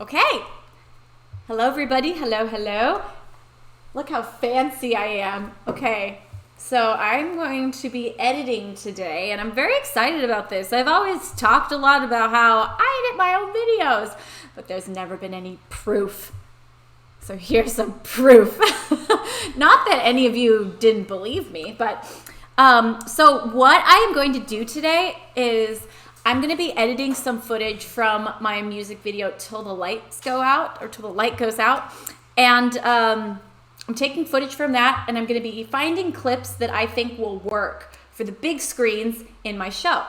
Okay. Hello, everybody. Hello, hello. Look how fancy I am. Okay. So I'm going to be editing today, and I'm very excited about this. I've always talked a lot about how I edit my own videos, but there's never been any proof. So here's some proof. Not that any of you didn't believe me, but so what I am going to do today is I'm going to be editing some footage from my music video till the lights go out, or till the light goes out. And I'm taking footage from that, and I'm going to be finding clips that I think will work for the big screens in my show.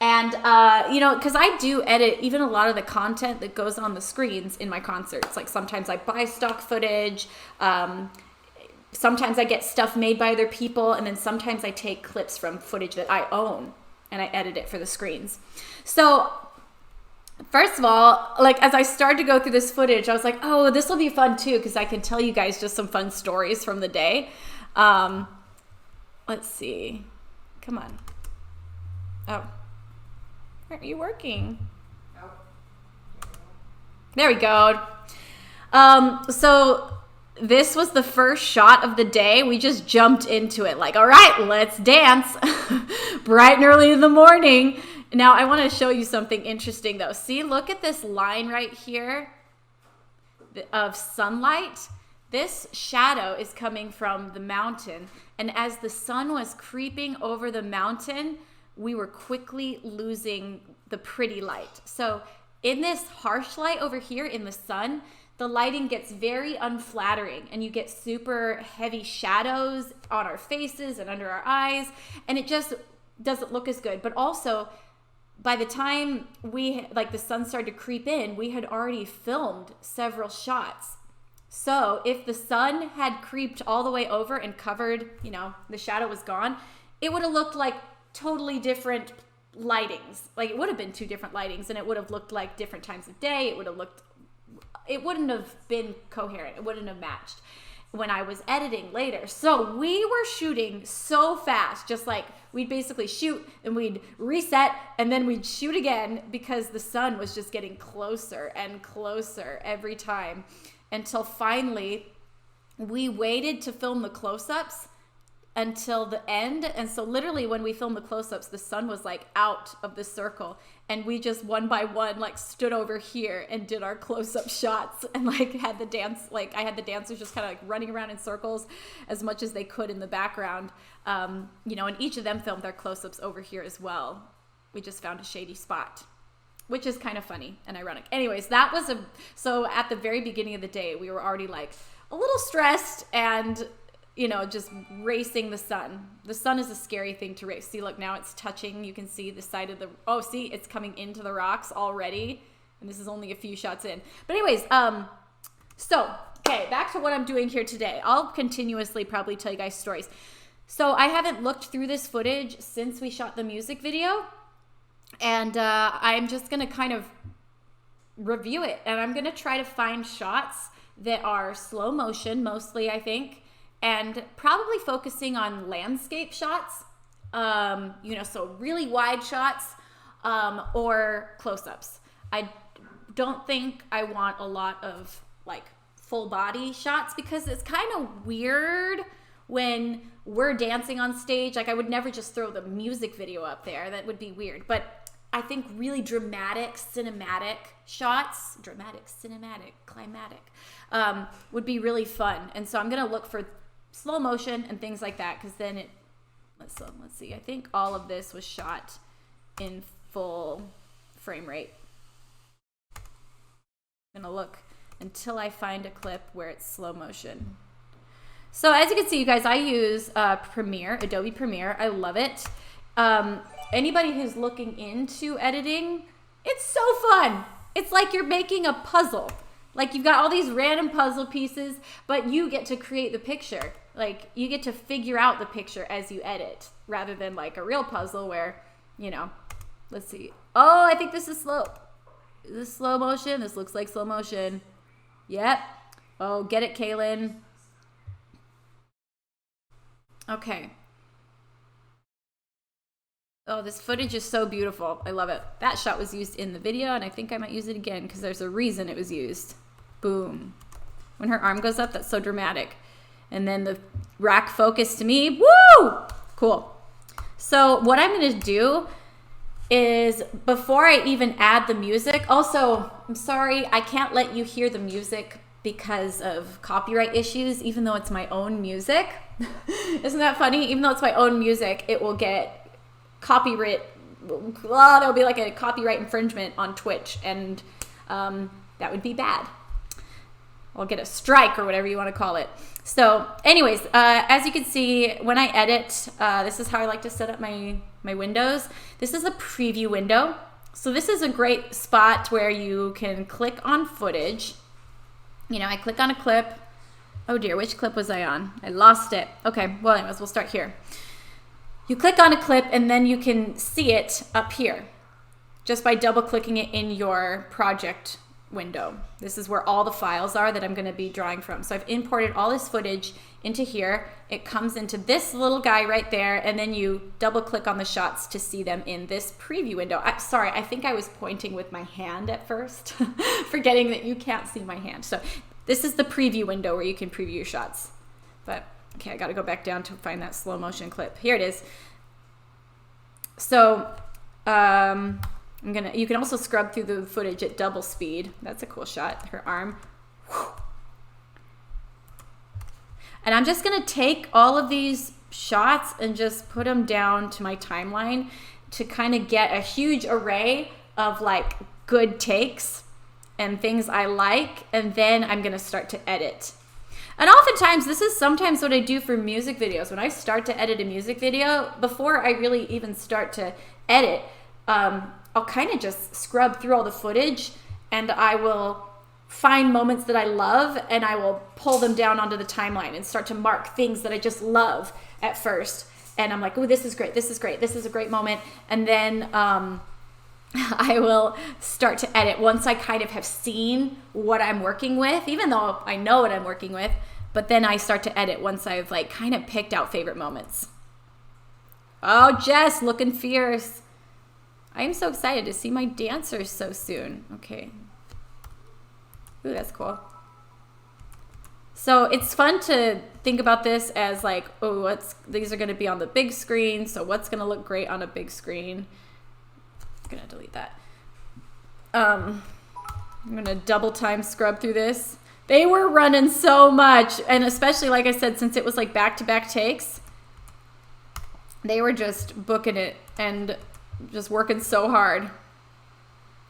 And, because I do edit even a lot of the content that goes on the screens in my concerts. Like sometimes I buy stock footage. Sometimes I get stuff made by other people. And then sometimes I take clips from footage that I own and I edit it for the screens. So first of all, like as I started to go through this footage, I was like, oh, this will be fun too, because I can tell you guys just some fun stories from the day. Let's see. Come on. Oh. Aren't you working? There we go. So this was the first shot of the day. We just jumped into it like, all right, let's dance. Bright and early in the morning. Now I want to show you something interesting though. See, look at this line right here of sunlight. This shadow is coming from the mountain. And as the sun was creeping over the mountain, we were quickly losing the pretty light. So in this harsh light over here in the sun, the lighting gets very unflattering and you get super heavy shadows on our faces and under our eyes, and it just doesn't look as good. But also, by the time the sun started to creep in, we had already filmed several shots. So if the sun had creeped all the way over and covered, the shadow was gone, it would have looked like totally different lightings. Like it would have been two different lightings, and it would have looked like different times of day. It wouldn't have been coherent. It wouldn't have matched when I was editing later. So we were shooting so fast, just like we'd basically shoot and we'd reset and then we'd shoot again, because the sun was just getting closer and closer every time, until finally we waited to film the close-ups until the end. And so literally when we filmed the close-ups, the sun was like out of the circle, and we just one by one stood over here and did our close-up shots, and had the dance, I had the dancers just kind of running around in circles as much as they could in the background. And each of them filmed their close-ups over here as well. We just found a shady spot, which is kind of funny and ironic. Anyways, so at the very beginning of the day, we were already a little stressed and just racing the sun. The sun is a scary thing to race. See, look, now it's touching. You can see the side of see, it's coming into the rocks already. And this is only a few shots in. But anyways, okay, back to what I'm doing here today. I'll continuously probably tell you guys stories. So I haven't looked through this footage since we shot the music video. And I'm just going to kind of review it. And I'm going to try to find shots that are slow motion, mostly, I think. And probably focusing on landscape shots, so really wide shots, or close-ups. I don't think I want a lot of full body shots, because it's kind of weird when we're dancing on stage. I would never just throw the music video up there. That would be weird. But I think really dramatic, cinematic shots, climatic, would be really fun. And so I'm going to look for slow motion and things like that, because then let's see, I think all of this was shot in full frame rate. I'm gonna look until I find a clip where it's slow motion. So as you can see, you guys, I use Adobe Premiere. I love it. Anybody who's looking into editing, it's so fun. It's like you're making a puzzle. You've got all these random puzzle pieces, but you get to create the picture. You get to figure out the picture as you edit, rather than a real puzzle where, let's see. Oh, I think this is slow. Is this slow motion? This looks like slow motion. Yep. Oh, get it, Kaylin. Okay. Oh, this footage is so beautiful. I love it. That shot was used in the video, and I think I might use it again because there's a reason it was used. Boom. When her arm goes up, that's so dramatic. And then the rack focus to me. Woo! Cool. So what I'm going to do is, before I even add the music, also, I'm sorry, I can't let you hear the music because of copyright issues, even though it's my own music. Isn't that funny? Even though it's my own music, it will get copyright, there'll be like a copyright infringement on Twitch, and that would be bad. I'll get a strike or whatever you want to call it. So anyways, as you can see, when I edit, this is how I like to set up my windows. This is a preview window. So this is a great spot where you can click on footage. You know, I click on a clip. Oh dear, which clip was I on? I lost it. Okay, well anyways, we'll start here. You click on a clip and then you can see it up here just by double clicking it in your project window. This is where all the files are that I'm going to be drawing from. So I've imported all this footage into here. It comes into this little guy right there, and then you double click on the shots to see them in this preview window. Sorry, I think I was pointing with my hand at first, forgetting that you can't see my hand. So this is the preview window where you can preview your shots. But okay, I got to go back down to find that slow motion clip. Here it is. So you can also scrub through the footage at double speed. That's a cool shot. Her arm. And I'm just going to take all of these shots and just put them down to my timeline to kind of get a huge array of like good takes and things I like. And then I'm going to start to edit. And oftentimes, this is sometimes what I do for music videos. When I start to edit a music video, before I really even start to edit, I'll kind of just scrub through all the footage, and I will find moments that I love, and I will pull them down onto the timeline and start to mark things that I just love at first. And I'm like, oh, this is great, this is great, this is a great moment. And then I will start to edit once I kind of have seen what I'm working with, even though I know what I'm working with, but then I start to edit once I've like kind of picked out favorite moments. Oh, Jess, looking fierce. I am so excited to see my dancers so soon. Okay. Ooh, that's cool. So it's fun to think about this as like, oh, these are going to be on the big screen. So what's going to look great on a big screen? I'm going to delete that. I'm going to double time scrub through this. They were running so much. And especially, like I said, since it was like back-to-back takes, they were just booking it and just working so hard.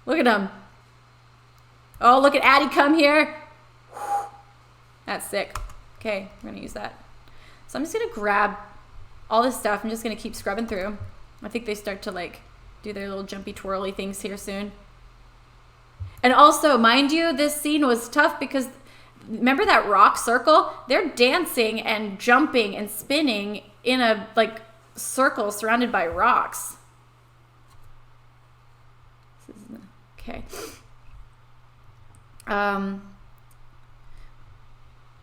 Look at them. Oh, look at Addie come here. Whew. That's sick. Okay, we're going to use that. So I'm just going to grab all this stuff. I'm just going to keep scrubbing through. I think they start to like do their little jumpy twirly things here soon. And also, mind you, this scene was tough because remember that rock circle? They're dancing and jumping and spinning in a like circle surrounded by rocks. Okay.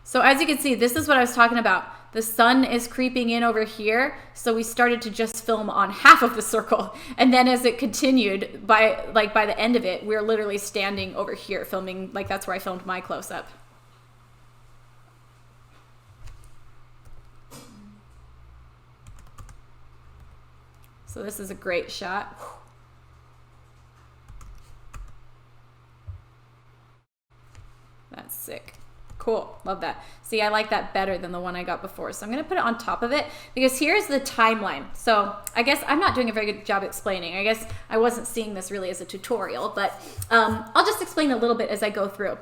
So as you can see, this is what I was talking about. The sun is creeping in over here, so we started to just film on half of the circle. And then as it continued, by the end of it, we were literally standing over here filming, like that's where I filmed my close-up. So this is a great shot. That's sick. Cool. Love that. See, I like that better than the one I got before. So I'm going to put it on top of it because here's the timeline. So I guess I'm not doing a very good job explaining. I guess I wasn't seeing this really as a tutorial, but I'll just explain a little bit as I go through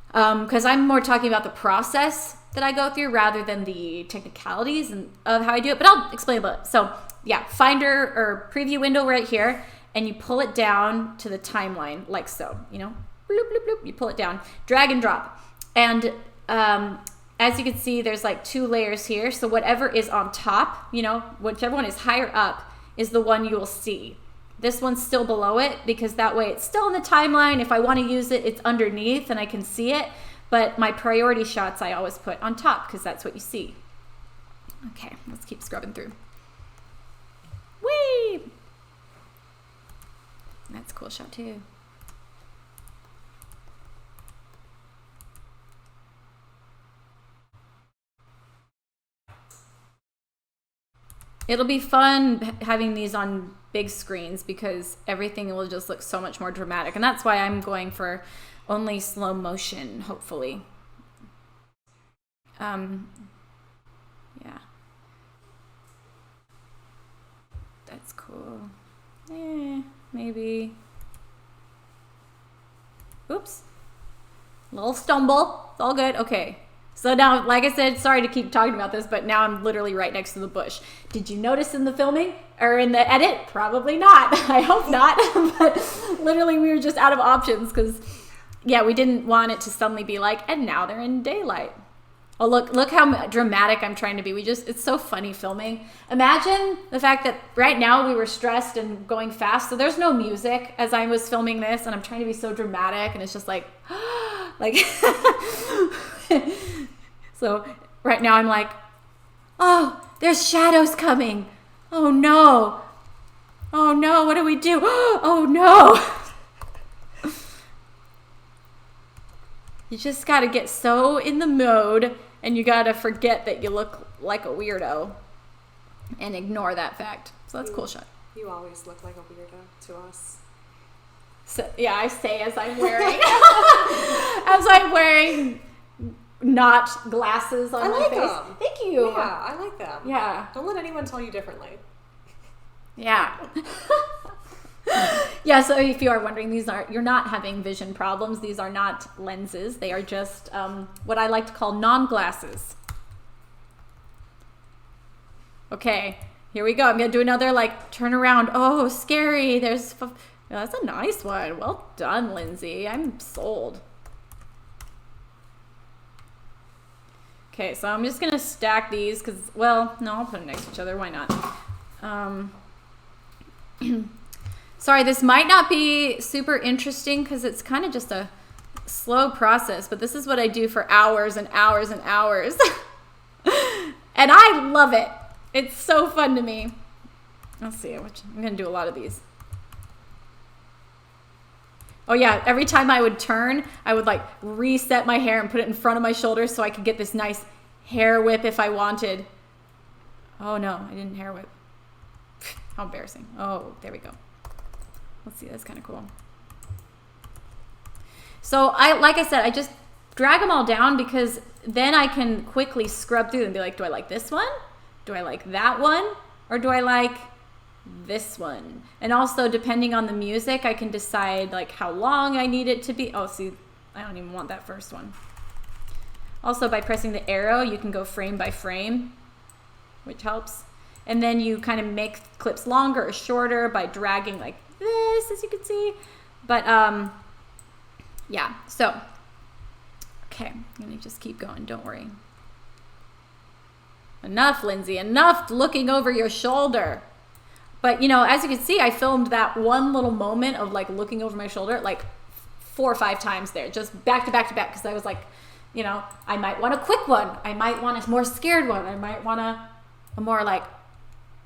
because I'm more talking about the process that I go through rather than the technicalities of how I do it, but I'll explain a bit. So yeah, Finder or preview window right here, and you pull it down to the timeline like so, you know, bloop, bloop, bloop. You pull it down, drag and drop. And as you can see, there's like 2 layers here. So whatever is on top, you know, whichever one is higher up is the one you will see. This one's still below it because that way it's still in the timeline. If I want to use it, it's underneath and I can see it. But my priority shots I always put on top because that's what you see. Okay, let's keep scrubbing through. Whee! cool shot too. It'll be fun having these on big screens because everything will just look so much more dramatic. And that's why I'm going for only slow motion, hopefully. Yeah. That's cool. Maybe. Oops. Little stumble. It's all good. Okay. So now, like I said, sorry to keep talking about this, but now I'm literally right next to the bush. Did you notice in the filming or in the edit? Probably not. I hope not. But literally we were just out of options because, yeah, we didn't want it to suddenly be like, and now they're in daylight. Oh, look how dramatic I'm trying to be. It's so funny filming. Imagine the fact that right now we were stressed and going fast. So there's no music as I was filming this and I'm trying to be so dramatic and it's just like, like, so right now I'm like, oh, there's shadows coming. Oh no. Oh no, what do we do? Oh no. You just got to get so in the mode and you got to forget that you look like a weirdo and ignore that fact. So that's a cool shot. You always look like a weirdo to us. So, yeah, I say as I'm wearing not glasses on my face. Them. Thank you. Yeah, I like them. Yeah. Don't let anyone tell you differently. Yeah. Yeah, so if you are wondering, you're not having vision problems. These are not lenses. They are just what I like to call non-glasses. Okay, here we go. I'm going to do another like turn around. Oh, scary. That's a nice one. Well done, Lindsay. I'm sold. Okay, so I'm just going to stack these because, well, no, I'll put them next to each other. Why not? Sorry, this might not be super interesting because it's kind of just a slow process, but this is what I do for hours and hours and hours. And I love it. It's so fun to me. Let's see, I'm going to do a lot of these. Oh yeah, every time I would turn, I would like reset my hair and put it in front of my shoulders so I could get this nice hair whip if I wanted. Oh no, I didn't hair whip. How embarrassing. Oh, there we go. Let's see, that's kind of cool. So like I said, I just drag them all down because then I can quickly scrub through and be like, do I like this one? Do I like that one? Or do I like this one? And also depending on the music, I can decide like how long I need it to be. Oh, see, I don't even want that first one. Also by pressing the arrow, you can go frame by frame, which helps. And then you kind of make clips longer or shorter by dragging like this, as you can see. But yeah, so okay, I'm gonna just keep going, don't worry. Enough, Lindsay, enough looking over your shoulder. But you know, as you can see, I filmed that one little moment of like looking over my shoulder like 4 or 5 times there, just back to back to back, because I was like, you know, I might want a quick one, I might want a more scared one, I might want a more like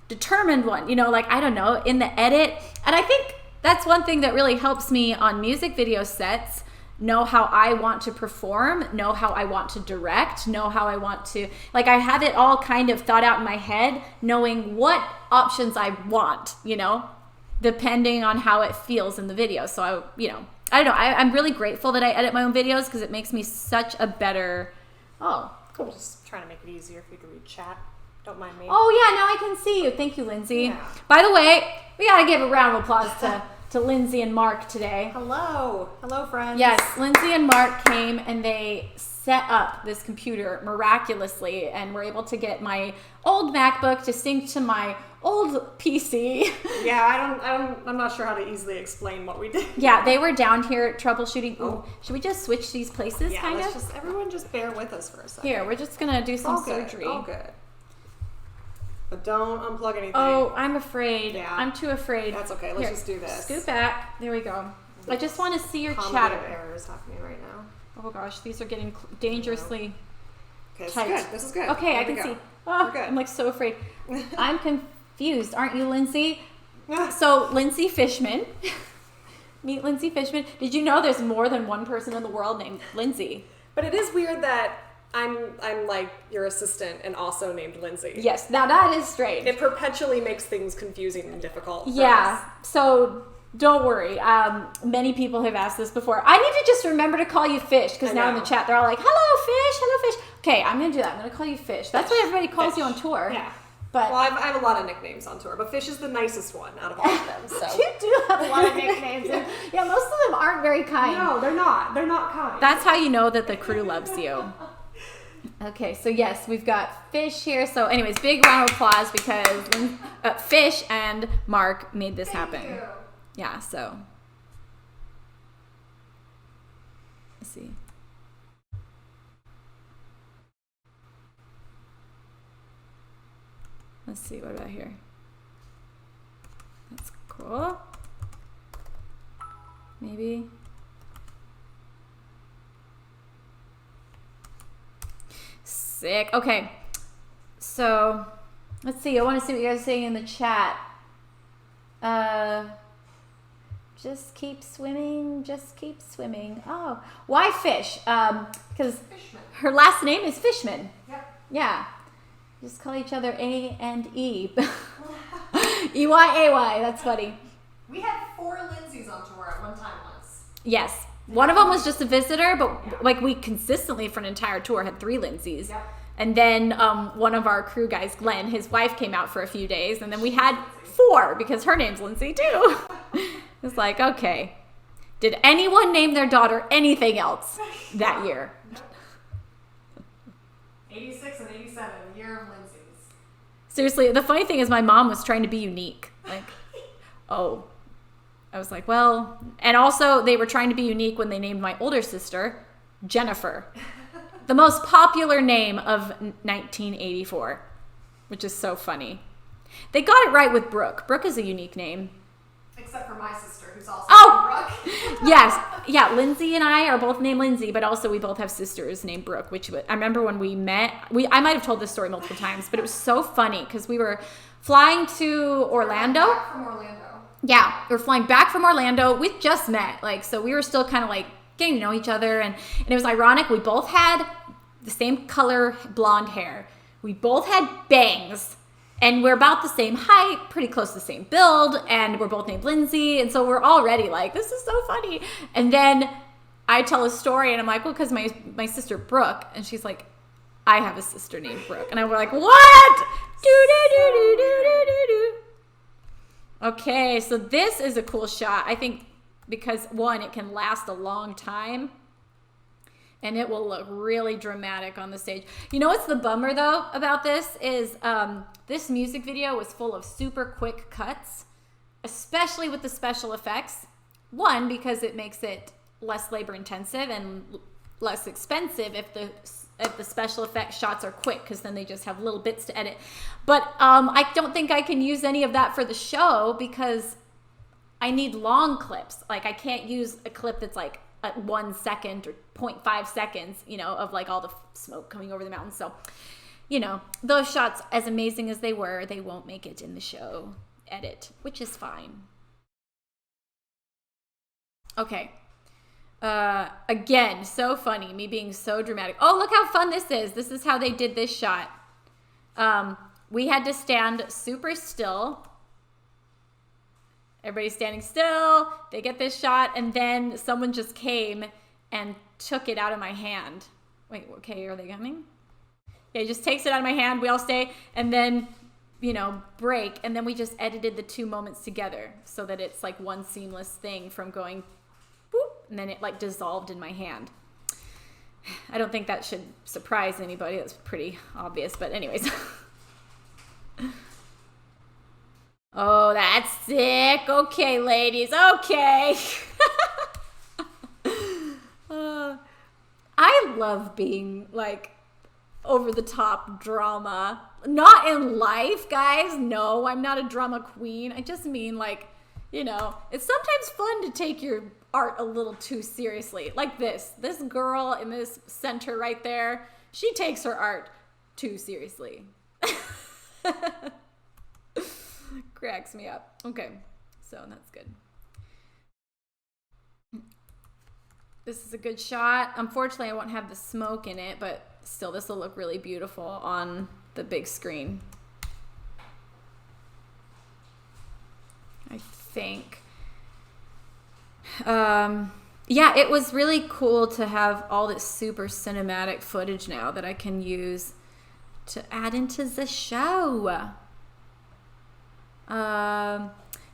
determined one, you know, like, I don't know, in the edit. And I think that's one thing that really helps me on music video sets, know how I want to perform, know how I want to direct, know how I want to, like, I have it all kind of thought out in my head, knowing what options I want, you know, depending on how it feels in the video. So I, you know, I don't know, I'm really grateful that I edit my own videos because it makes me such a better, oh, cool. Just trying to make it easier for you to read chat. Don't mind me. Oh, yeah, now I can see you. Thank you, Lindsay. Yeah. By the way, we got to give a round of applause to Lindsay and Mark today. Hello. Hello, friends. Yes, Lindsay and Mark came and they set up this computer miraculously and were able to get my old MacBook to sync to my old PC. Yeah, I'm not sure how to easily explain what we did. Yeah, they were down here troubleshooting. Ooh, should we just switch these places, kind of? Everyone just bear with us for a second. Here, we're just going to do some surgery. All good. But don't unplug anything. Oh, I'm afraid. Yeah. I'm too afraid. That's okay. Let's just do this. Scoot back. There we go. I just want to see your chatter. chatter. Error is happening right now. Oh gosh, these are getting dangerously tight. This is good. Okay, I can see. Oh, we're good. I'm like so afraid. I'm confused. Aren't you, Lindsay? So Lindsay Fishman Meet Lindsey Fishman. Did you know there's more than one person in the world named Lindsey? But it is weird that I'm like your assistant and also named Lindsey. Yes, now that is strange. It perpetually makes things confusing and difficult. Yeah, so don't worry. Many people have asked this before. I need to just remember to call you Fish, because now in the chat they're all like, hello Fish. Okay, I'm going to do that. I'm going to call you Fish. That's what everybody calls you on tour. Yeah. But well, I have a lot of nicknames on tour, but Fish is the nicest one out of all of them. So you do have a lot of nicknames. Yeah, most of them aren't very kind. No, they're not. They're not kind. That's how you know that the crew loves you. Okay, so yes, we've got Fish here. So anyways, big round of applause because Fish and Mark made this happen. Thank you. Yeah, so let's see. Let's see, what about here? That's cool. Maybe. Sick. Okay. So, let's see. I want to see what you guys are saying in the chat. Just keep swimming. Just keep swimming. Oh, why Fish? Because her last name is Fishman. Yep. Yeah. Just call each other A and E. E-Y-A-Y. That's funny. We had 4 Lindseys on tour at one time once. Yes. One of them was just a visitor, but like we consistently for an entire tour had 3 Lindseys. Yep. And then one of our crew guys, Glenn, his wife came out for a few days, and then we had 4 because her name's Lindsey too. It's like, okay. Did anyone name their daughter anything else that year? 86 and 87, year of Lindseys. Seriously, the funny thing is my mom was trying to be unique. Like, oh. I was like, well, and also they were trying to be unique when they named my older sister Jennifer. The most popular name of 1984, which is so funny. They got it right with Brooke. Brooke is a unique name. Except for my sister, who's also Oh! named Brooke. Yes. Yeah, Lindsey and I are both named Lindsey, but also we both have sisters named Brooke, which I remember when we met. I might have told this story multiple times, but it was so funny because we were flying to Orlando. Back from Orlando. Yeah, we were flying back from Orlando. We just met, like, so we were still kind of like getting to know each other, and it was ironic. We both had the same color blonde hair. We both had bangs, and we're about the same height, pretty close to the same build, and we're both named Lindsey, and so we're already like, this is so funny. And then I tell a story, and I'm like, well, because my sister Brooke, and she's like, I have a sister named Brooke, and I was like, what? Do-do-do-do-do-do-do-do. Okay, so this is a cool shot. I think because, one, it can last a long time, and it will look really dramatic on the stage. You know what's the bummer, though, about this is this music video was full of super quick cuts, especially with the special effects. One, because it makes it less labor-intensive and less expensive if the special effects shots are quick, because then they just have little bits to edit. But I don't think I can use any of that for the show because I need long clips. Like, I can't use a clip that's like at 1 second or 0.5 seconds, you know, of like all the smoke coming over the mountain. So, you know, those shots, as amazing as they were, they won't make it in the show edit, which is fine. Okay. Again, so funny, me being so dramatic. Oh, look how fun this is. This is how they did this shot. We had to stand super still. Everybody's standing still. They get this shot, and then someone just came and took it out of my hand. Wait, okay, are they coming? Yeah, he just takes it out of my hand. We all stay, and then, you know, break, and then we just edited the 2 moments together so that it's like one seamless thing from going boop, and then it like dissolved in my hand. I don't think that should surprise anybody. That's pretty obvious, but anyways. Oh, that's sick. Okay, ladies. Okay. I love being like over the top drama. Not in life, guys. No, I'm not a drama queen. I just mean like, you know, it's sometimes fun to take your art a little too seriously. Like this girl in this center right there, she takes her art too seriously. Cracks me up. Okay, so that's good. This is a good shot. Unfortunately, I won't have the smoke in it, but still, this will look really beautiful on the big screen. I think. Yeah, it was really cool to have all this super cinematic footage now that I can use to add into the show.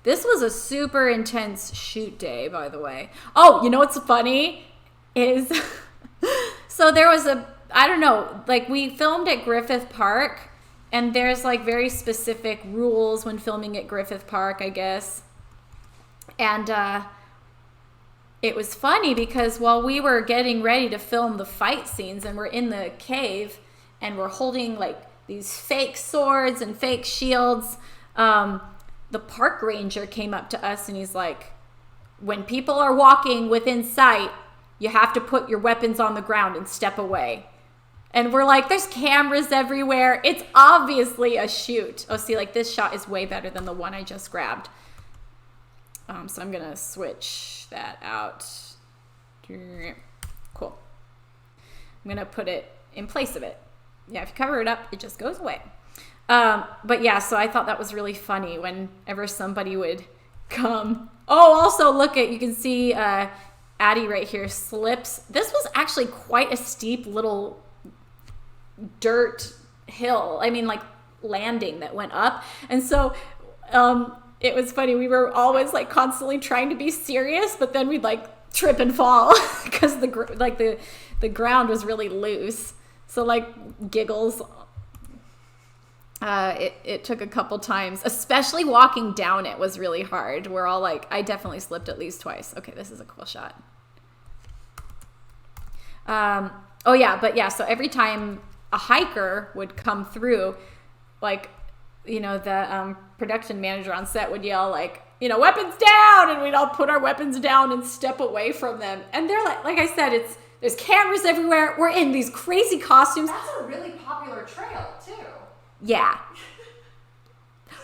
This was a super intense shoot day, by the way. Oh, you know what's funny is, so there was I don't know, like we filmed at Griffith Park, and there's like very specific rules when filming at Griffith Park, I guess. And it was funny because while we were getting ready to film the fight scenes and we're in the cave and we're holding like these fake swords and fake shields, the park ranger came up to us and he's like, when people are walking within sight, you have to put your weapons on the ground and step away. And we're like, there's cameras everywhere. It's obviously a shoot. Oh, see, like this shot is way better than the one I just grabbed. So I'm going to switch that out. Cool. I'm going to put it in place of it. Yeah, if you cover it up, it just goes away. But yeah, so I thought that was really funny whenever somebody would come. Oh, also look at, you can see Addie right here slips. This was actually quite a steep little dirt hill. I mean, like landing that went up. And so it was funny. We were always like constantly trying to be serious, but then we'd like trip and fall because the ground was really loose. So like giggles. It took a couple times, especially walking down it was really hard. We're all like, I definitely slipped at least twice. Okay, this is a cool shot. Oh yeah, but yeah, so every time a hiker would come through, like, you know, the production manager on set would yell like, you know, weapons down, and we'd all put our weapons down and step away from them. And they're like I said, there's cameras everywhere. We're in these crazy costumes. That's a really popular trail too. Yeah.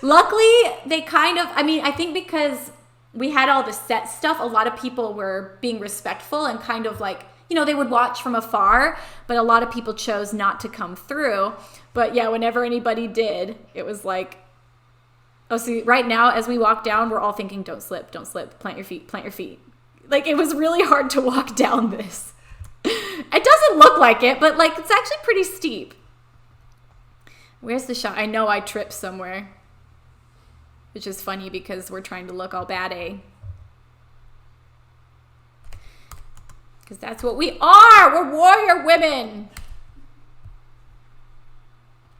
Luckily, they kind of, I mean, I think because we had all the set stuff, a lot of people were being respectful and kind of like, you know, they would watch from afar, but a lot of people chose not to come through. But yeah, whenever anybody did, it was like, oh, see, right now, as we walk down, we're all thinking, don't slip, plant your feet, plant your feet. Like, it was really hard to walk down this. It doesn't look like it, but like, it's actually pretty steep. Where's the shot? I know I tripped somewhere, which is funny because we're trying to look all bad, eh? Because that's what we are. We're warrior women.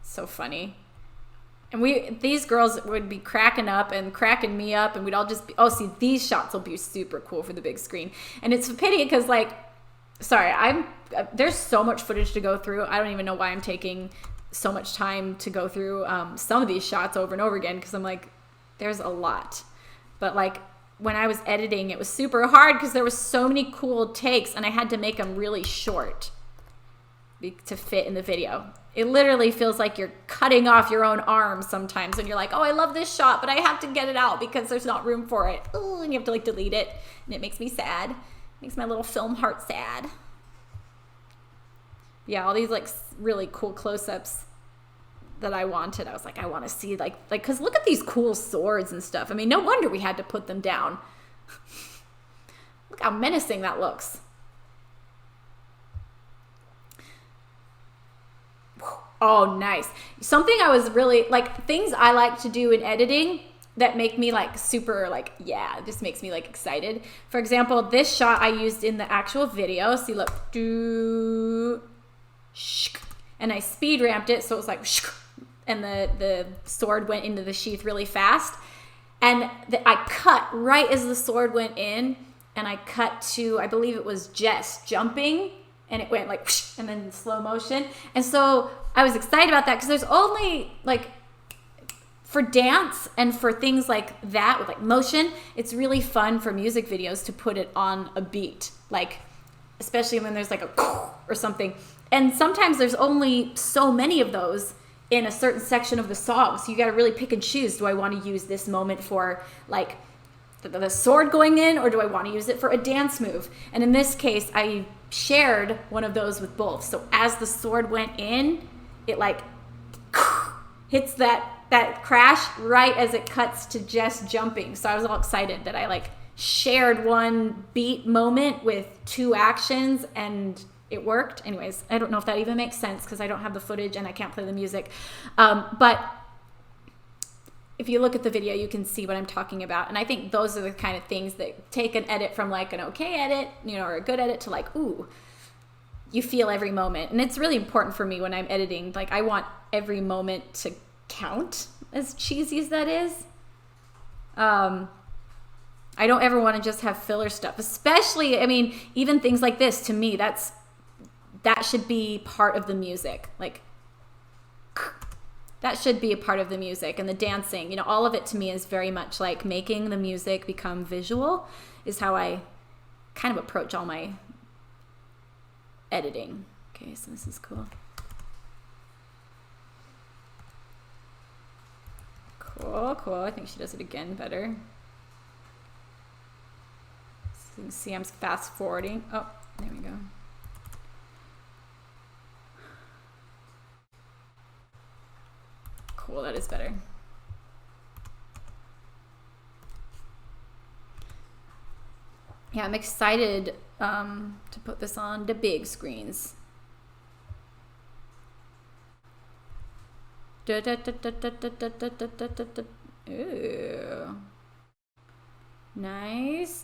So funny. And these girls would be cracking up and cracking me up, and we'd all just be, oh, see, these shots will be super cool for the big screen. And it's a pity because, like, sorry, there's so much footage to go through. I don't even know why I'm taking so much time to go through some of these shots over and over again, because I'm like, there's a lot. But like when I was editing, it was super hard because there was so many cool takes, and I had to make them really short to fit in the video. It literally feels like you're cutting off your own arm sometimes, and you're like, oh, I love this shot, but I have to get it out because there's not room for it. Ooh, and you have to like delete it, and it makes me sad. It makes my little film heart sad. Yeah, all these like really cool close-ups that I wanted. I was like, I want to see like, because look at these cool swords and stuff. I mean, no wonder we had to put them down. Look how menacing that looks. Oh, nice. Something I was really, like, things I like to do in editing that make me, like, super, like, yeah, this makes me, like, excited. For example, this shot I used in the actual video. See, look. And I speed ramped it, so it was like, and the sword went into the sheath really fast. And I cut right as the sword went in, and I cut to, I believe it was Jess jumping, and it went like, and then slow motion. And so I was excited about that because there's only like, for dance and for things like that with like motion, it's really fun for music videos to put it on a beat, like especially when there's like a or something. And sometimes there's only so many of those in a certain section of the song, so you got to really pick and choose. Do I want to use this moment for like the sword going in, or do I want to use it for a dance move? And in this case, I shared one of those with both. So as the sword went in, it like hits that crash right as it cuts to Jess jumping. So I was all excited that I like shared one beat moment with two actions, and it worked. Anyways, I don't know if that even makes sense because I don't have the footage and I can't play the music. But if you look at the video, you can see what I'm talking about. And I think those are the kind of things that take an edit from like an okay edit, or a good edit to like, ooh, you feel every moment. And it's really important for me when I'm editing. Like, I want every moment to count, as cheesy as that is. I don't ever want to just have filler stuff, especially, I mean, even things like this, to me, that should be part of the music. Like, that should be a part of the music, and the dancing, all of it to me is very much like making the music become visual is how I kind of approach all my editing. Okay, so this is cool. Cool. I think she does it again better. So you can see I'm fast forwarding. Oh, there we go. Cool, that is better. Yeah, I'm excited to put this on the big screens. Ooh. Nice.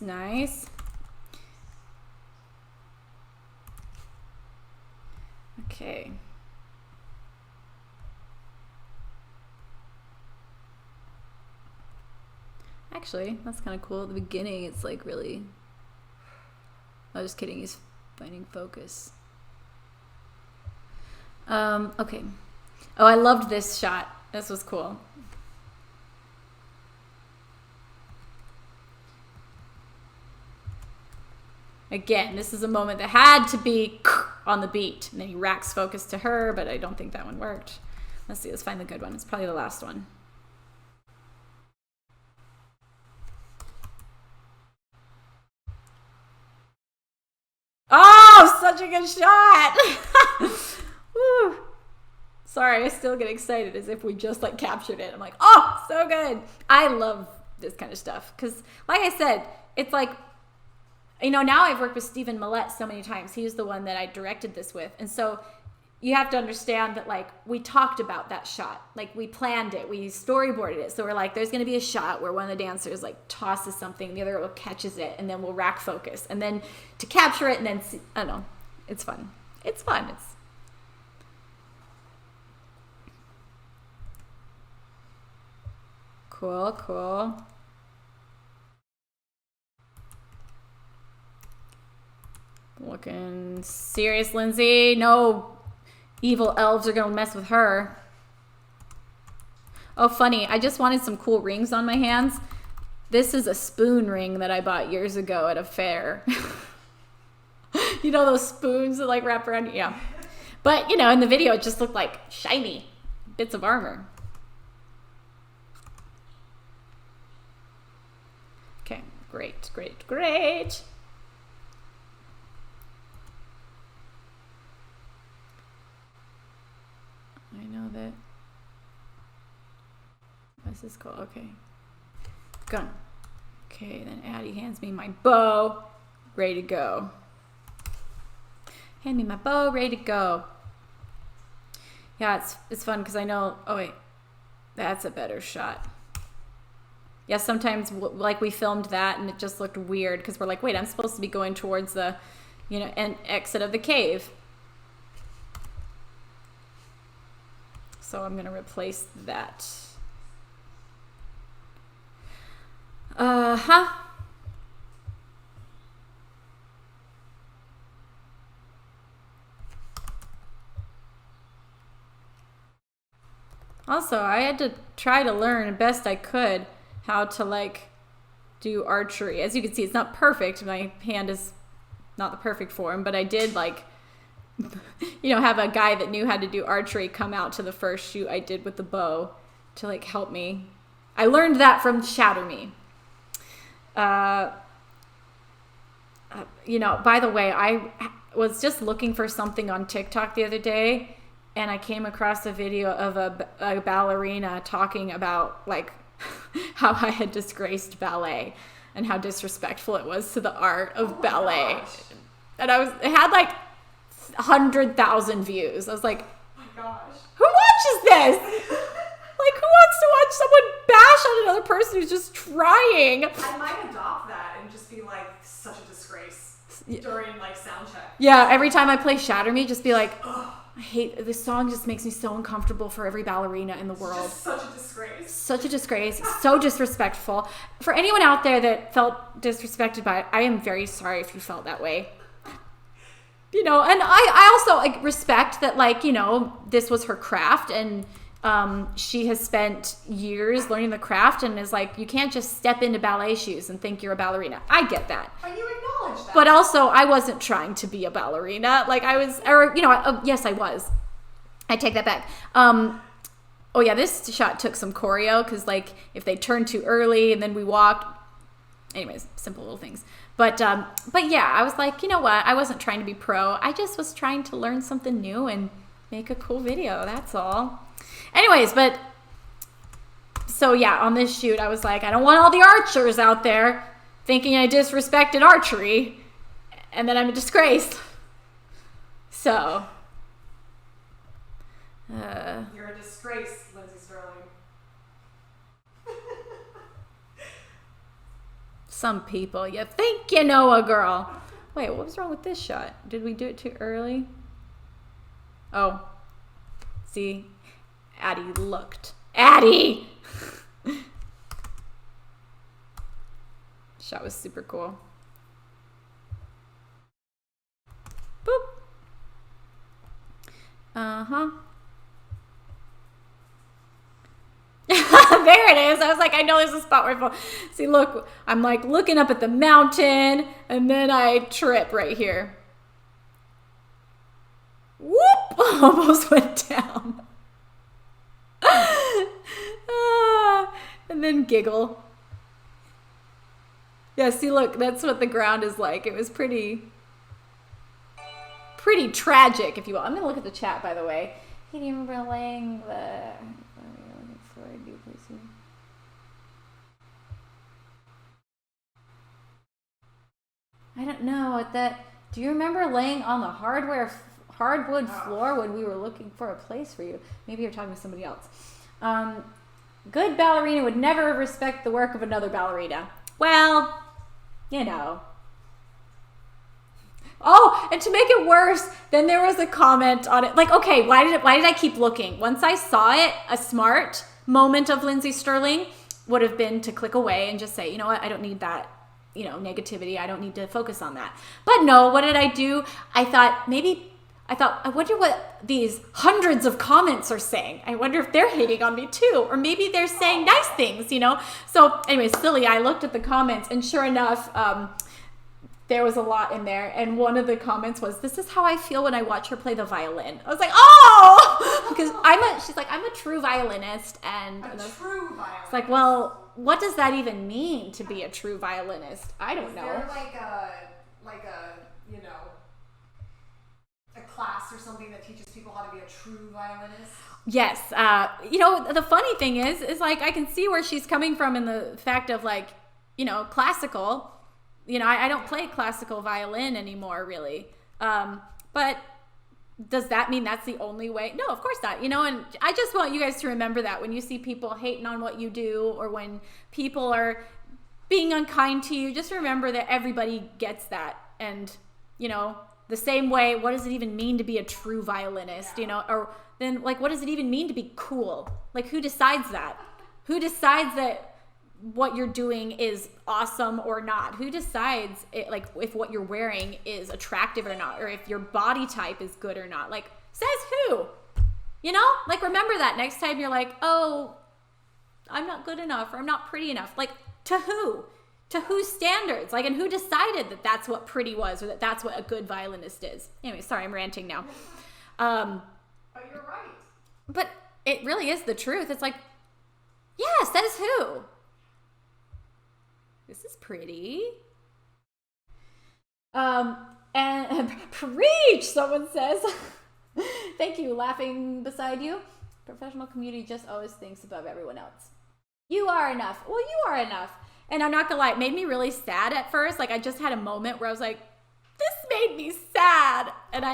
Okay. Actually, that's kind of cool. At the beginning, it's like really... I'm just kidding. He's finding focus. Okay. Oh, I loved this shot. This was cool. Again, this is a moment that had to be on the beat. And then he racks focus to her, but I don't think that one worked. Let's see. Let's find the good one. It's probably the last one. Oh, such a good shot. Woo. Sorry, I still get excited as if we just like captured it. I'm like, oh, so good. I love this kind of stuff because, like I said, it's like, now I've worked with Stephen Millette so many times. He's the one that I directed this with. And so you have to understand that, like, we talked about that shot. Like, we planned it. We storyboarded it. So we're like, there's going to be a shot where one of the dancers, like, tosses something. The other girl catches it. And then we'll rack focus. And then to capture it and then see, I don't know. It's fun. It's cool. Looking serious, Lindsay. No evil elves are gonna mess with her. Oh, funny. I just wanted some cool rings on my hands. This is a spoon ring that I bought years ago at a fair. You know those spoons that like wrap around? Yeah. But, in the video, it just looked like shiny bits of armor. Okay, great. I know that. What's this called? Okay. Gun. Okay, then Addie hands me my bow. Ready to go. Hand me my bow. Ready to go. Yeah, it's fun because I know... Oh, wait. That's a better shot. Yeah, sometimes, like, we filmed that and it just looked weird because we're like, wait, I'm supposed to be going towards the, an exit of the cave. So I'm going to replace that. Also, I had to try to learn best I could how to like do archery. As you can see, it's not perfect. My hand is not the perfect form, but I did like, have a guy that knew how to do archery come out to the first shoot I did with the bow to like help me. I learned that from Shatter Me. You know, by the way, I was just looking for something on TikTok the other day, and I came across a video of a ballerina talking about like how I had disgraced ballet and how disrespectful it was to the art of ballet. Gosh. And it had like 100,000 views. I was like, Oh my gosh. who watches this? Like, who wants to watch someone bash on another person who's just trying? I might adopt that and just be like, such a disgrace during like sound check. Yeah, every time I play Shatter Me, just be like, oh, I hate this song. Just makes me so uncomfortable for every ballerina in the world. Just such a disgrace. Such a disgrace. So disrespectful. For anyone out there that felt disrespected by it, I am very sorry if you felt that way. You know, and I also like respect that, like, you know, this was her craft, and she has spent years learning the craft, and is like, you can't just step into ballet shoes and think you're a ballerina. I get that. But you acknowledge that. But also, I wasn't trying to be a ballerina. Like, I was, or, you know, yes, I was. I take that back. Oh, yeah, this shot took some choreo, because, like, if they turned too early and then we walked, anyways, simple little things. But yeah, I was like, you know what? I wasn't trying to be pro. I just was trying to learn something new and make a cool video. That's all. Anyways, but so yeah, on this shoot, I was like, I don't want all the archers out there thinking I disrespected archery and that I'm a disgrace. So, You're a disgrace, Lindsey Stirling. some people, you think you know a girl. Wait, what was wrong with this shot? Did we do it too early? Oh, see, Addie looked. Addie! Shot was super cool. Boop. Uh-huh. There it is. I was like, I know there's a spot where I fall. See, look, I'm like looking up at the mountain, and then I trip right here. Whoop! Almost went down. And then giggle. Yeah, see, look, that's what the ground is like. It was pretty tragic, if you will. I'm going to look at the chat, by the way. He didn't remember laying the... I don't know what that... Do you remember laying on the hardwood floor when we were looking for a place for you? Maybe you're talking to somebody else. Good ballerina would never respect the work of another ballerina. Well, you know. Oh, and to make it worse, then there was a comment on it. Like, okay, why did I keep looking? Once I saw it, a smart moment of Lindsey Stirling would have been to click away and just say, you know what, I don't need that, you know, negativity. I don't need to focus on that. But no, what did I do? I thought, I wonder what these hundreds of comments are saying. I wonder if they're hating on me too. Or maybe they're saying nice things, you know? So anyway, silly, I looked at the comments, and sure enough, there was a lot in there. And one of the comments was, this is how I feel when I watch her play the violin. I was like, oh! Because she's like, I'm a true violinist. And True violinist. it's like, well, what does that even mean to be a true violinist? I don't know. Is there like a, you know, a class or something that teaches people how to be a true violinist? Yes. You know, the funny thing is like, I can see where she's coming from in the fact of, like, you know, classical. You know, I don't play classical violin anymore, really. But does that mean that's the only way? No, of course not. You know, and I just want you guys to remember that when you see people hating on what you do, or when people are being unkind to you, just remember that everybody gets that. And, you know, the same way, what does it even mean to be a true violinist? You know, or then, like, what does it even mean to be cool? Like, who decides that? Who decides that what you're doing is awesome or not? Who decides like if what you're wearing is attractive or not, or if your body type is good or not? Like, says who? You know, like, remember that next time you're like, oh, I'm not good enough, or I'm not pretty enough. Like, to who? To whose standards? Like, and who decided that that's what pretty was, or that that's what a good violinist is? Anyway, sorry, I'm ranting now. But you're right. But it really is the truth. It's like, yeah, says who? This is pretty. And preach, someone says. Thank you, laughing beside you. Professional community just always thinks above everyone else. You are enough. Well, you are enough. And I'm not gonna lie, it made me really sad at first. Like I just had a moment where I was like, this made me sad. And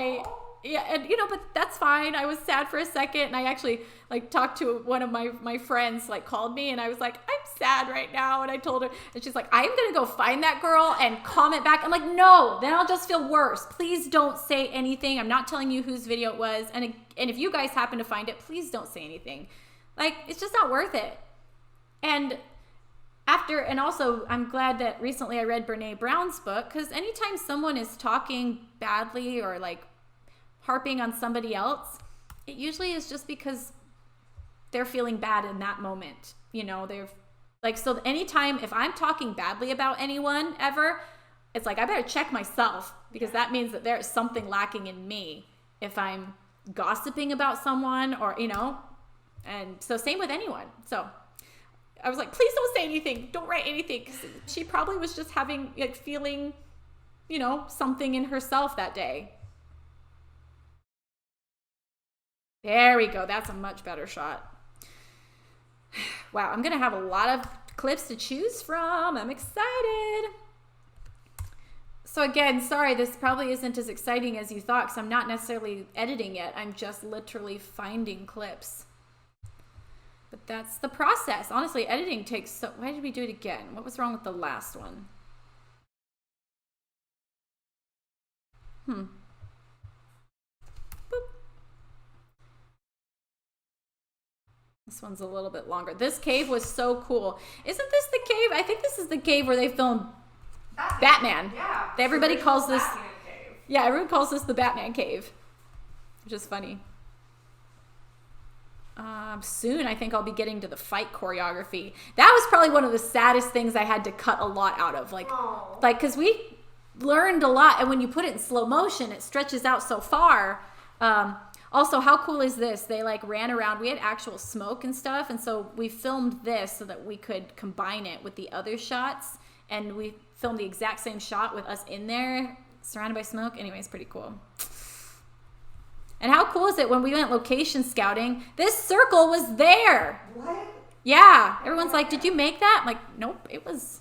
but that's fine. I was sad for a second, and I actually like talked to one of my friends, like called me, and I was like, I'm sad right now. And I told her, and she's like, I'm gonna go find that girl and comment back. I'm like, no, then I'll just feel worse. Please don't say anything. I'm not telling you whose video it was. And if you guys happen to find it, please don't say anything. Like, it's just not worth it. And also, I'm glad that recently I read Brene Brown's book, because anytime someone is talking badly or like harping on somebody else, it usually is just because they're feeling bad in that moment. They're like, so anytime if I'm talking badly about anyone ever, it's like I better check myself, because that means that there's something lacking in me if I'm gossiping about someone or, and so same with anyone. So I was like, please don't say anything. Don't write anything. 'Cause she probably was just having, like, feeling, something in herself that day. There we go. That's a much better shot. Wow, I'm going to have a lot of clips to choose from. I'm excited. So again, sorry, this probably isn't as exciting as you thought, because I'm not necessarily editing it. I'm just literally finding clips. But that's the process. Honestly, editing takes so... Why did we do it again? What was wrong with the last one? Boop. This one's a little bit longer. This cave was so cool. Isn't this the cave? I think this is the cave where they filmed Batman. Yeah. Everybody calls this... Batman cave. Yeah, everyone calls this the Batman cave. Which is funny. Soon I think I'll be getting to the fight choreography. That was probably one of the saddest things I had to cut a lot out of. Like, because we learned a lot, and when you put it in slow motion, it stretches out so far. Also, how cool is this? They like ran around. We had actual smoke and stuff, and so we filmed this so that we could combine it with the other shots, and we filmed the exact same shot with us in there, surrounded by smoke. Anyways, pretty cool. And how cool is it when we went location scouting? This circle was there. What? Yeah. Everyone's like, did you make that? I'm like, nope, it was.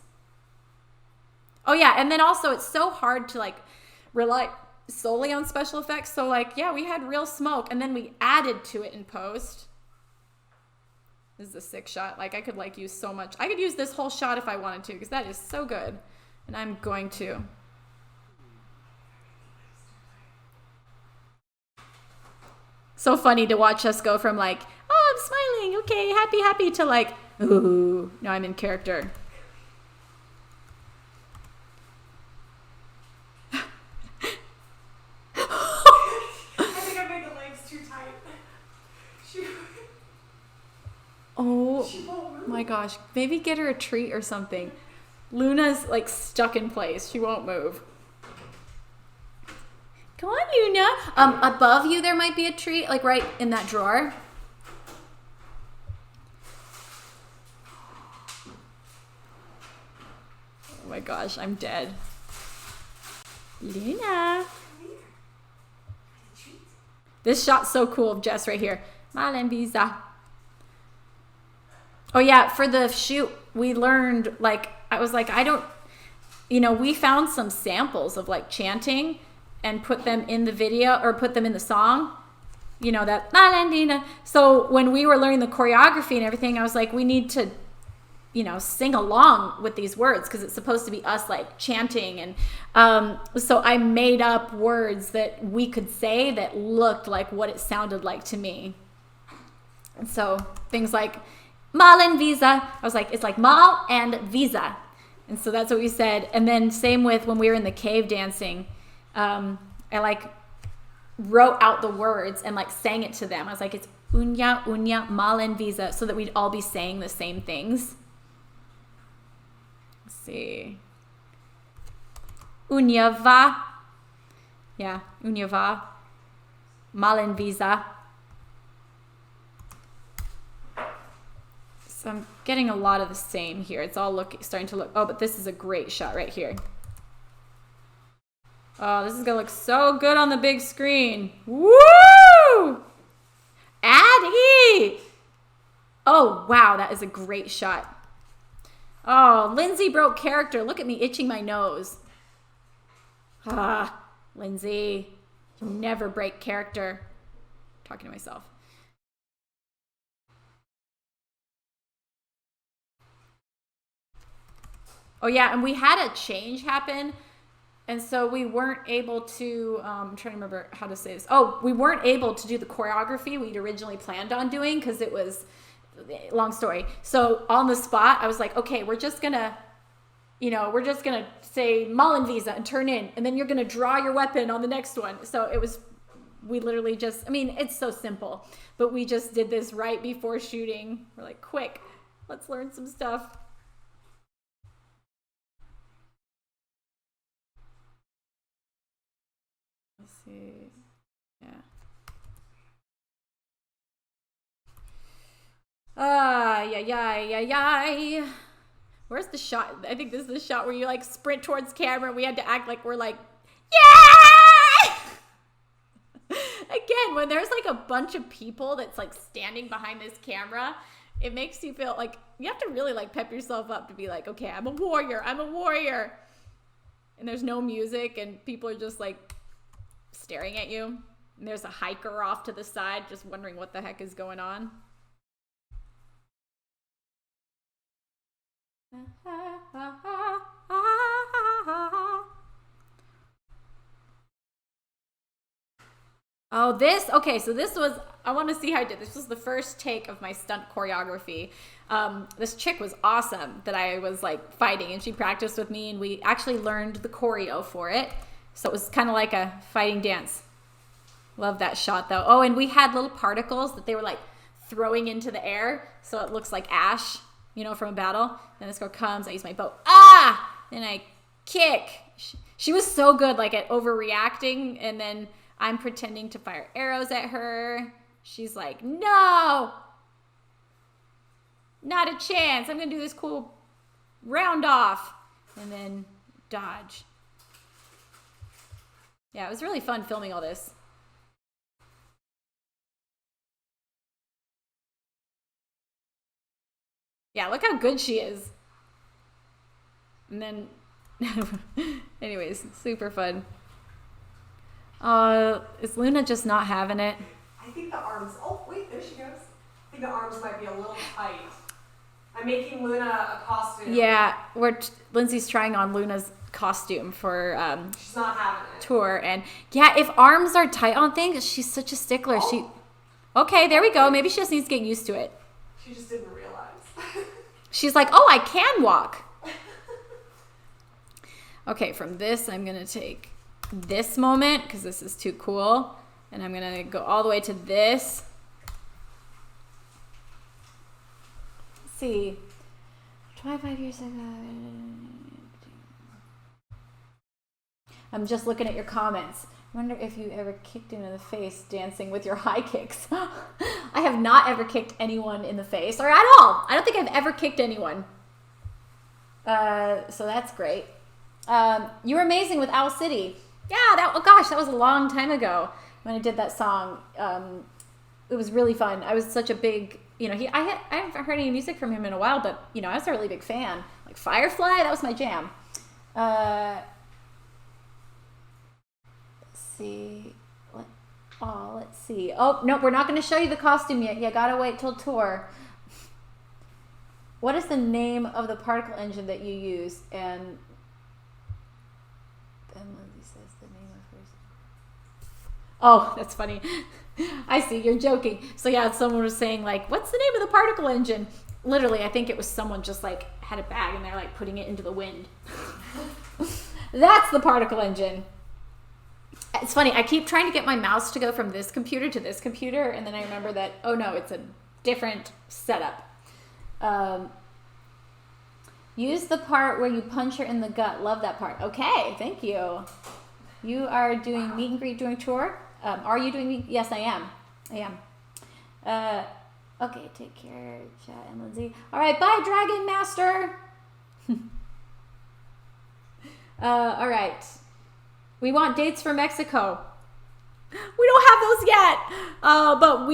Oh, yeah. And then also it's so hard to like rely solely on special effects. So like, yeah, we had real smoke, and then we added to it in post. This is a sick shot. Like I could like use so much. I could use this whole shot if I wanted to, because that is so good. And I'm going to. So funny to watch us go from like, oh, I'm smiling, okay, happy, to like, ooh, no, I'm in character. I think I made the legs too tight. Oh my gosh, maybe get her a treat or something. Luna's like stuck in place. She won't move. Come on, Luna. Above you, there might be a treat, like right in that drawer. Oh my gosh, I'm dead. Luna. This shot's so cool of Jess right here. Malen Visa. Oh yeah, for the shoot, we learned, like, I was like, we found some samples of like chanting and put them in the video, or put them in the song, that Malandina. So when we were learning the choreography and everything, I was like, we need to, sing along with these words, because it's supposed to be us like chanting. And so I made up words that we could say that looked like what it sounded like to me. And so things like Mal and Visa, I was like, it's like Mal and Visa. And so that's what we said. And then same with when we were in the cave dancing, I like wrote out the words and like sang it to them. I was like, it's unya, mal and visa, so that we'd all be saying the same things. Let's see. Unya va. Yeah, unya va. Mal and visa. So I'm getting a lot of the same here. It's all starting to look, oh, but this is a great shot right here. Oh, this is gonna look so good on the big screen. Woo! Addie! Oh, wow, that is a great shot. Oh, Lindsey broke character. Look at me itching my nose. Ah, Lindsey, you never break character. I'm talking to myself. Oh yeah, and we had a change happen, and so we weren't able to, I'm trying to remember how to say this. Oh, we weren't able to do the choreography we'd originally planned on doing because it was, long story. So on the spot, I was like, okay, we're just gonna say Mullen Visa and turn in, and then you're gonna draw your weapon on the next one. So we literally just, I mean, it's so simple, but we just did this right before shooting. We're like, quick, let's learn some stuff. Let's see. Yeah. Yeah. Where's the shot? I think this is the shot where you like sprint towards camera and we had to act like we're like, yeah! Again, when there's like a bunch of people that's like standing behind this camera, it makes you feel like you have to really like pep yourself up to be like, okay, I'm a warrior. And there's no music and people are just like staring at you. And there's a hiker off to the side just wondering what the heck is going on. Oh, okay, so this was, I want to see how I did. This was the first take of my stunt choreography. This chick was awesome that I was like fighting, and she practiced with me, and we actually learned the choreo for it. So it was kind of like a fighting dance. Love that shot though. Oh, and we had little particles that they were like throwing into the air, so it looks like ash, from a battle. Then this girl comes, I use my bow, then I kick. She was so good like at overreacting, and then I'm pretending to fire arrows at her. She's like, no, not a chance. I'm gonna do this cool round off and then dodge. Yeah, it was really fun filming all this. Yeah, look how good she is. And then, anyways, super fun. Is Luna just not having it? I think the arms, oh wait, there she goes. I think the arms might be a little tight. I'm making Luna a costume. Yeah, Lindsay's trying on Luna's costume for she's not having it. Tour. And yeah, if arms are tight on things, she's such a stickler. Oh. Okay, there we go. Maybe she just needs to get used to it. She just didn't realize. She's like, oh, I can walk. Okay, from this, I'm going to take this moment because this is too cool. And I'm going to go all the way to this. Let's see. 25 years ago. I'm just looking at your comments. I wonder if you ever kicked him in the face dancing with your high kicks. I have not ever kicked anyone in the face or at all. I don't think I've ever kicked anyone. So that's great. You were amazing with Owl City. Yeah, oh gosh, that was a long time ago when I did that song. It was really fun. I was such a big, I haven't heard any music from him in a while, but, I was a really big fan. Like Firefly, that was my jam. Let's see. Oh, no, we're not going to show you the costume yet. You got to wait till tour. What is the name of the particle engine that you use? And then Lindsay says the name of hers. Oh, that's funny. I see, you're joking. So yeah, someone was saying like, what's the name of the particle engine? Literally, I think it was someone just like had a bag and they're like putting it into the wind. That's the particle engine. It's funny, I keep trying to get my mouse to go from this computer to this computer, and then I remember that, oh no, it's a different setup. Use the part where you punch her in the gut. Love that part. Okay, thank you. You are doing meet and greet during tour? Are you doing meet? Yes, I am. Okay, take care, Chat and Lindsay. All right, bye, Dragon Master. All right. We want dates for Mexico. We don't have those yet. But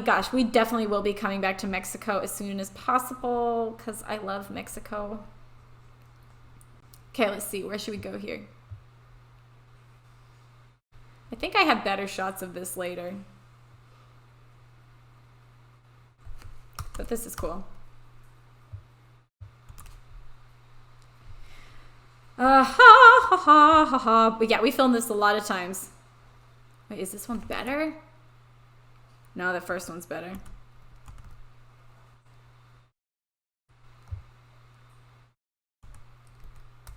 gosh, we definitely will be coming back to Mexico as soon as possible because I love Mexico. Okay, let's see. Where should we go here? I think I have better shots of this later. But this is cool. But yeah, we filmed this a lot of times. Wait, is this one better? No, the first one's better.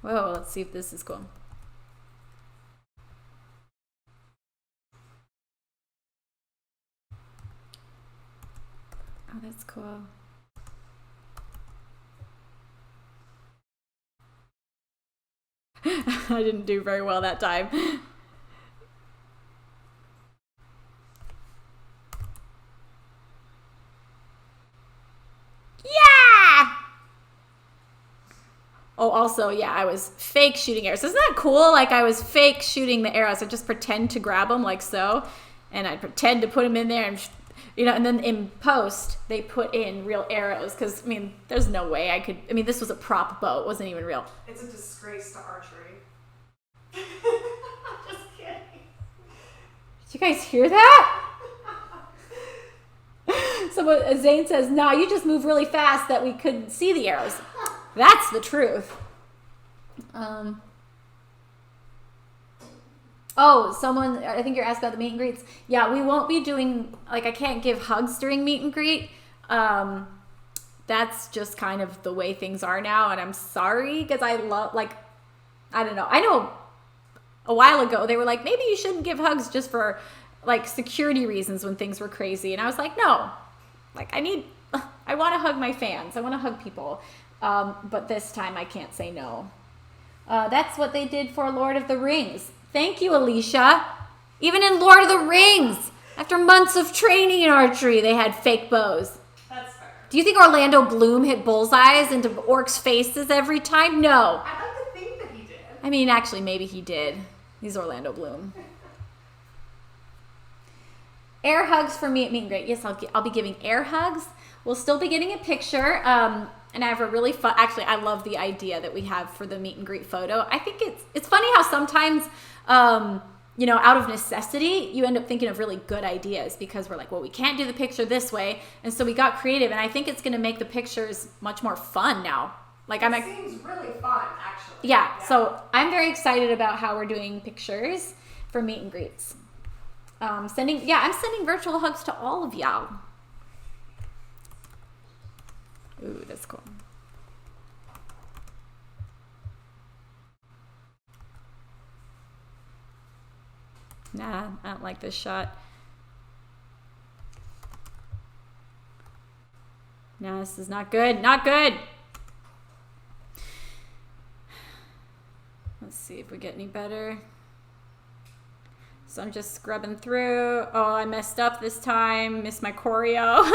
Whoa, let's see if this is cool. Oh, that's cool. I didn't do very well that time. Yeah! Oh, also, yeah, I was fake shooting arrows. Isn't that cool? Like, I was fake shooting the arrows. I just pretend to grab them like so, and I'd pretend to put them in there, and and then in post, they put in real arrows, because, there's no way I could, this was a prop bow. It wasn't even real. It's a disgrace to archery. Just kidding. Did you guys hear that? So Zane says, "No, you just move really fast that we couldn't see the arrows." That's the truth. Oh, someone, I think you're asked about the meet and greets. Yeah, we won't be doing, I can't give hugs during meet and greet. That's just kind of the way things are now, and I'm sorry, because I love, I don't know. I know a while ago they were like, maybe you shouldn't give hugs just for, security reasons when things were crazy. And I was like, no. I want to hug my fans. I want to hug people. But this time I can't say no. That's what they did for Lord of the Rings. Thank you, Alicia. Even in Lord of the Rings, after months of training in archery, they had fake bows. That's fair. Do you think Orlando Bloom hit bullseyes into orcs' faces every time? No. I'd like to think that he did. Actually, maybe he did. He's Orlando Bloom. Air hugs for me at meet and greet. Yes, I'll be giving air hugs. We'll still be getting a picture. And I have a really fun, actually, I love the idea that we have for the meet and greet photo. I think it's funny how sometimes, out of necessity, you end up thinking of really good ideas because we're like, well, we can't do the picture this way. And so we got creative, and I think it's going to make the pictures much more fun now. It seems really fun, actually. Yeah, so I'm very excited about how we're doing pictures for meet and greets. I'm sending virtual hugs to all of y'all. Ooh, that's cool. Nah, I don't like this shot. No, this is not good. Not good. Let's see if we get any better. So I'm just scrubbing through. Oh, I messed up this time. Missed my choreo.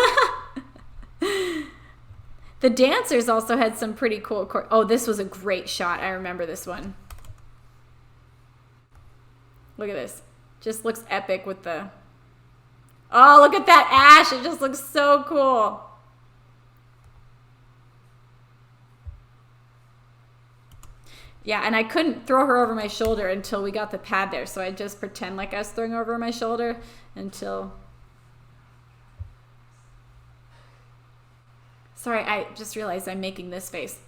The dancers also had some pretty cool oh, this was a great shot. I remember this one. Look at this. Just looks epic with the... Oh, look at that ash. It just looks so cool. Yeah, and I couldn't throw her over my shoulder until we got the pad there. So I just pretend like I was throwing her over my shoulder until... Sorry, I just realized I'm making this face.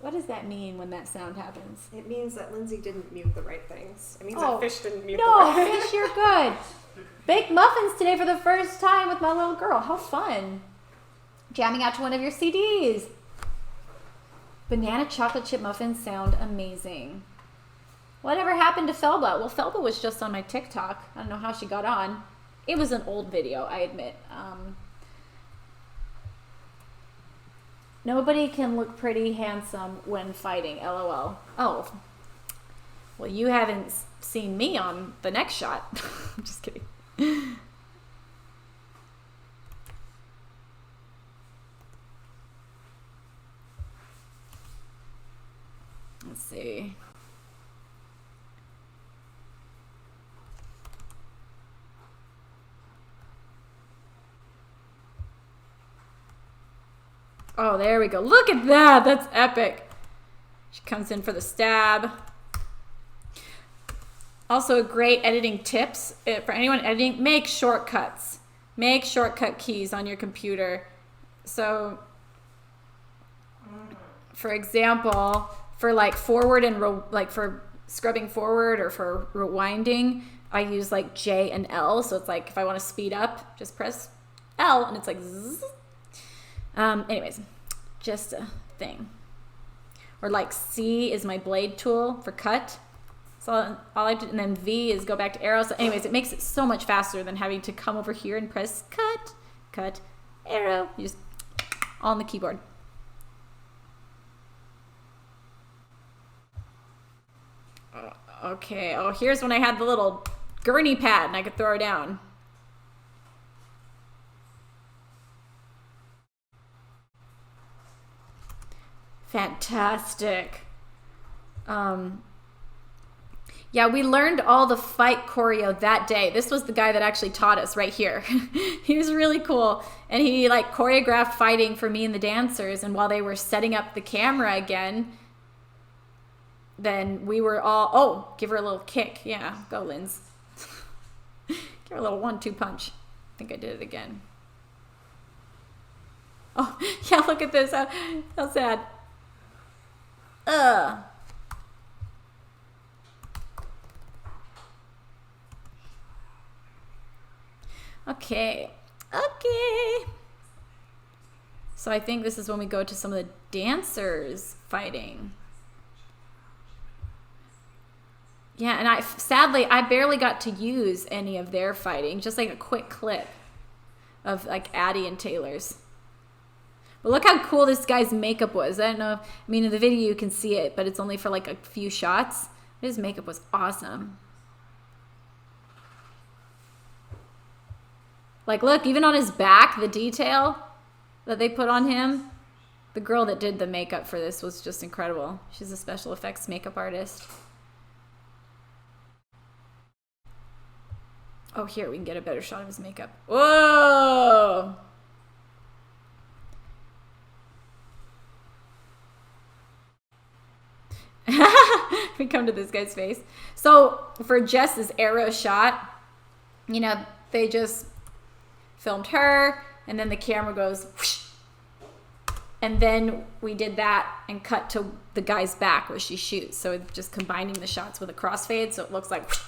What does that mean when that sound happens? It means that Lindsay didn't mute the right things. It means that fish didn't mute the right things. No, fish, you're good. Baked muffins today for the first time with my little girl. How fun. Jamming out to one of your CDs. Banana chocolate chip muffins sound amazing. Whatever happened to Felba? Well, Felba was just on my TikTok. I don't know how she got on. It was an old video, I admit. Nobody can look pretty handsome when fighting, LOL. Oh, Well, you haven't seen me on the next shot. I'm just kidding. Let's see. Oh, there we go. Look at that. That's epic. She comes in for the stab. Also, great editing tips for anyone editing. Make shortcuts. Make shortcut keys on your computer. So, for example, for like forward and like for scrubbing forward or for rewinding, I use like J and L. So it's like if I want to speed up, just press L and it's like zzz. Anyways, just a thing. Or like C is my blade tool for cut. So all I did, and then V is go back to arrow. So anyways, it makes it so much faster than having to come over here and press cut, cut, arrow. You just all on the keyboard. Okay, oh, here's when I had the little gurney pad and I could throw her down. Fantastic. Yeah, we learned all the fight choreo that day. This was the guy that actually taught us right here. He was really cool. And he like choreographed fighting for me and the dancers. And while they were setting up the camera again, then we were all, oh, give her a little kick. Yeah, go, Linz. Give her a little 1-2 punch. I think I did it again. Oh, yeah, look at this. How sad. Okay. So I think this is when we go to some of the dancers fighting. Yeah, and sadly, I barely got to use any of their fighting, just like a quick clip of like Addie and Taylor's. But look how cool this guy's makeup was. I don't know, I mean, in the video you can see it, but it's only for like a few shots. His makeup was awesome. Like, look, even on his back, the detail that they put on him. The girl that did the makeup for this was just incredible. She's a special effects makeup artist. Oh, here, we can get a better shot of his makeup. Whoa! We come to this guy's face. So, for Jess's arrow shot, you know, they just filmed her, and then the camera goes whoosh, and then we did that and cut to the guy's back where she shoots. So it's just combining the shots with a crossfade, so it looks like whoosh.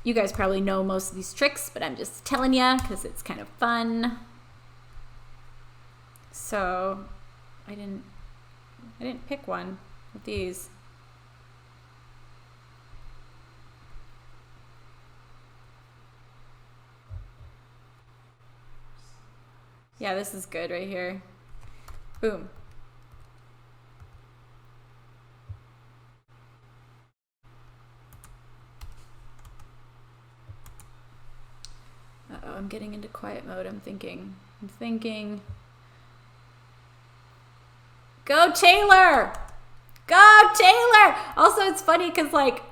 You guys probably know most of these tricks, but I'm just telling you because it's kind of fun. So I didn't pick one with these. Yeah, this is good right here. Boom. Uh-oh, I'm getting into quiet mode. I'm thinking. Go Taylor! Go Taylor! Also, it's funny because, like,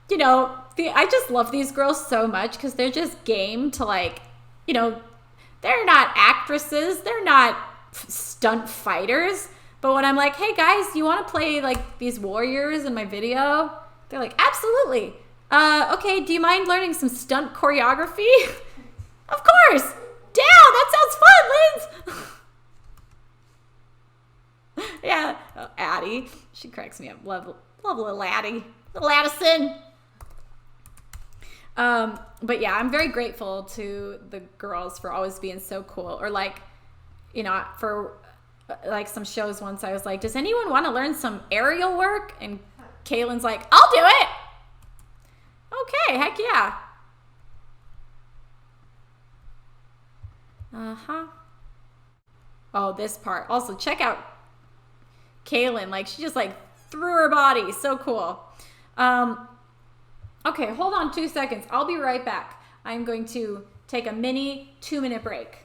you know, I just love these girls so much because they're just game to, like, you know, they're not actresses. They're not stunt fighters. But when I'm like, hey, guys, you want to play, like, these warriors in my video? They're like, absolutely. Okay, do you mind learning some stunt choreography? Of course. Down. That sounds fun, Linz. Yeah. Oh, Addie. She cracks me up. Love little Addie. Little Addison. But yeah, I'm very grateful to the girls for always being so cool. Or like, you know, for like some shows once I was like, does anyone want to learn some aerial work? And Kaylin's like, I'll do it. Okay, heck yeah. Uh-huh. Oh, this part. Also, check out Kaylin. Like, she just like through her body. So cool. Okay, hold on 2 seconds. I'll be right back. I'm going to take a mini 2-minute break.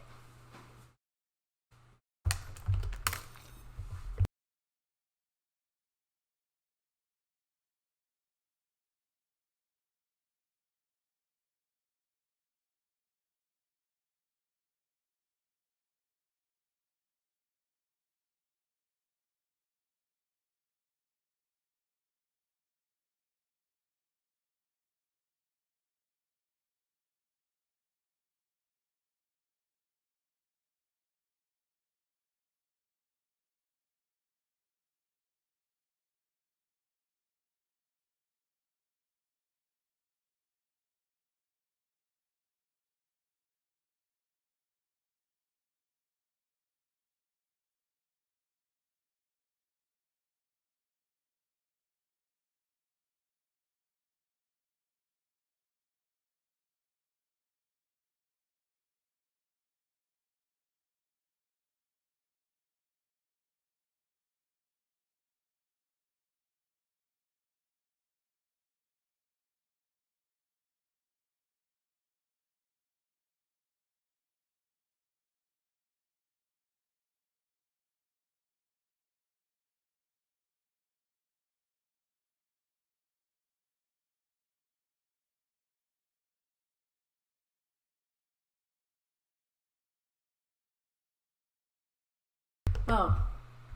Oh,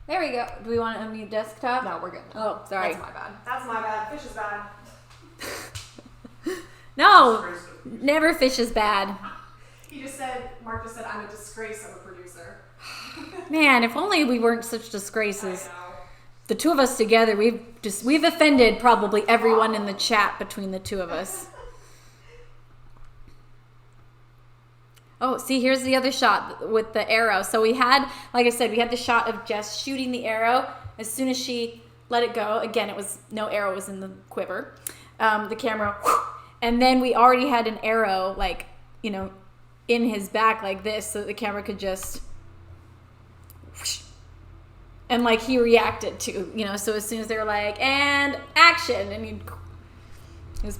there we go. Do we want to unmute desktop? No, we're good. Oh, sorry. That's my bad. That's my bad. Fish is bad. No, never fish is bad. Mark just said, I'm a disgrace of a producer. Man, if only we weren't such disgraces. I know. The two of us together, we've offended probably everyone in the chat between the two of us. Oh, see, here's the other shot with the arrow. So we had, like I said, we had the shot of Jess shooting the arrow. As soon as she let it go, again, it was no arrow was in the quiver. The camera, and then we already had an arrow, like, you know, in his back like this, so that the camera could just, and like he reacted to, you know. So as soon as they were like, and action, and he was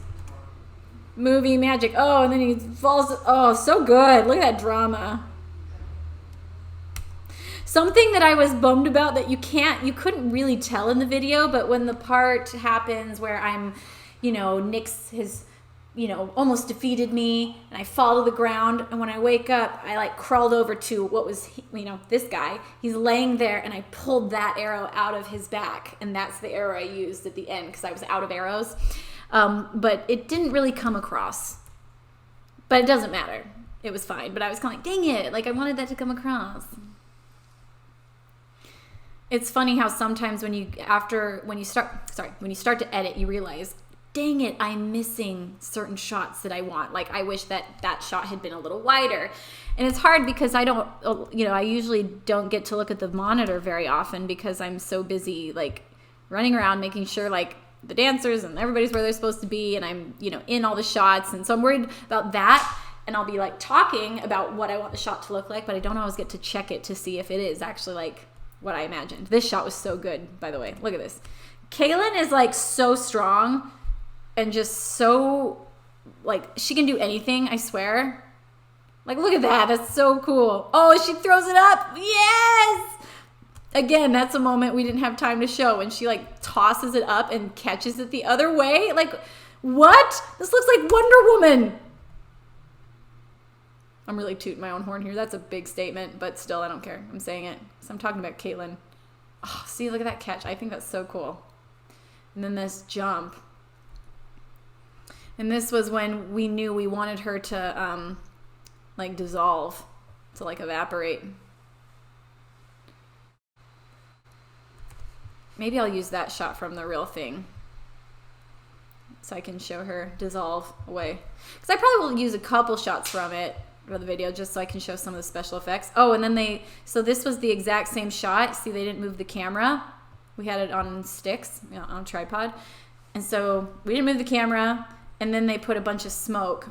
movie magic. Oh, and then he falls. Oh, so good. Look at that drama. Something that I was bummed about that you couldn't really tell in the video, but when the part happens where I'm, you know, Nick's his, you know, almost defeated me, and I fall to the ground, and when I wake up, I like crawled over to what was, you know, this guy. He's laying there, and I pulled that arrow out of his back, and that's the arrow I used at the end because I was out of arrows. But it didn't really come across. But it doesn't matter. It was fine. But I was kind of like, dang it. Like, I wanted that to come across. It's funny how sometimes when you start to edit, you realize, dang it, I'm missing certain shots that I want. Like, I wish that shot had been a little wider. And it's hard because I don't, you know, I usually don't get to look at the monitor very often because I'm so busy, like, running around making sure, like, the dancers and everybody's where they're supposed to be, and I'm, you know, in all the shots, and so I'm worried about that, and I'll be like talking about what I want the shot to look like, but I don't always get to check it to see if it is actually like what I imagined. This shot was so good, by the way. Look at this. Kaylin is like so strong and just so, like, she can do anything, I swear. Like, look at that. That's so cool. Oh, she throws it up. Yes! Again, that's a moment we didn't have time to show when she like tosses it up and catches it the other way. Like, what? This looks like Wonder Woman. I'm really tooting my own horn here. That's a big statement, but still, I don't care. I'm saying it. So I'm talking about Caitlin. Oh, see, look at that catch. I think that's so cool. And then this jump. And this was when we knew we wanted her to like dissolve, to like evaporate. Maybe I'll use that shot from the real thing so I can show her dissolve away. Because I probably will use a couple shots from it for the video just so I can show some of the special effects. Oh, and then so this was the exact same shot. See, they didn't move the camera. We had it on sticks, you know, on a tripod. And so we didn't move the camera, and then they put a bunch of smoke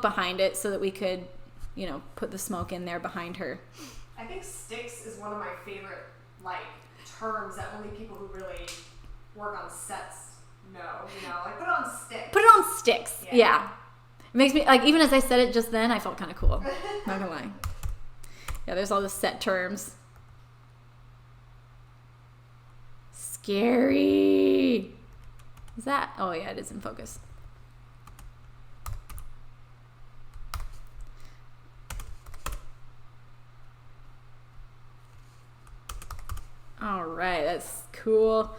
behind it so that we could, you know, put the smoke in there behind her. I think sticks is one of my favorite, like, terms that only people who really work on sets know, you know, like put it on sticks. Put it on sticks. Yeah. It makes me, like, even as I said it just then, I felt kind of cool. Not gonna lie. Yeah, there's all the set terms. Scary. Is that? Oh, yeah, it is in focus. All right, that's cool.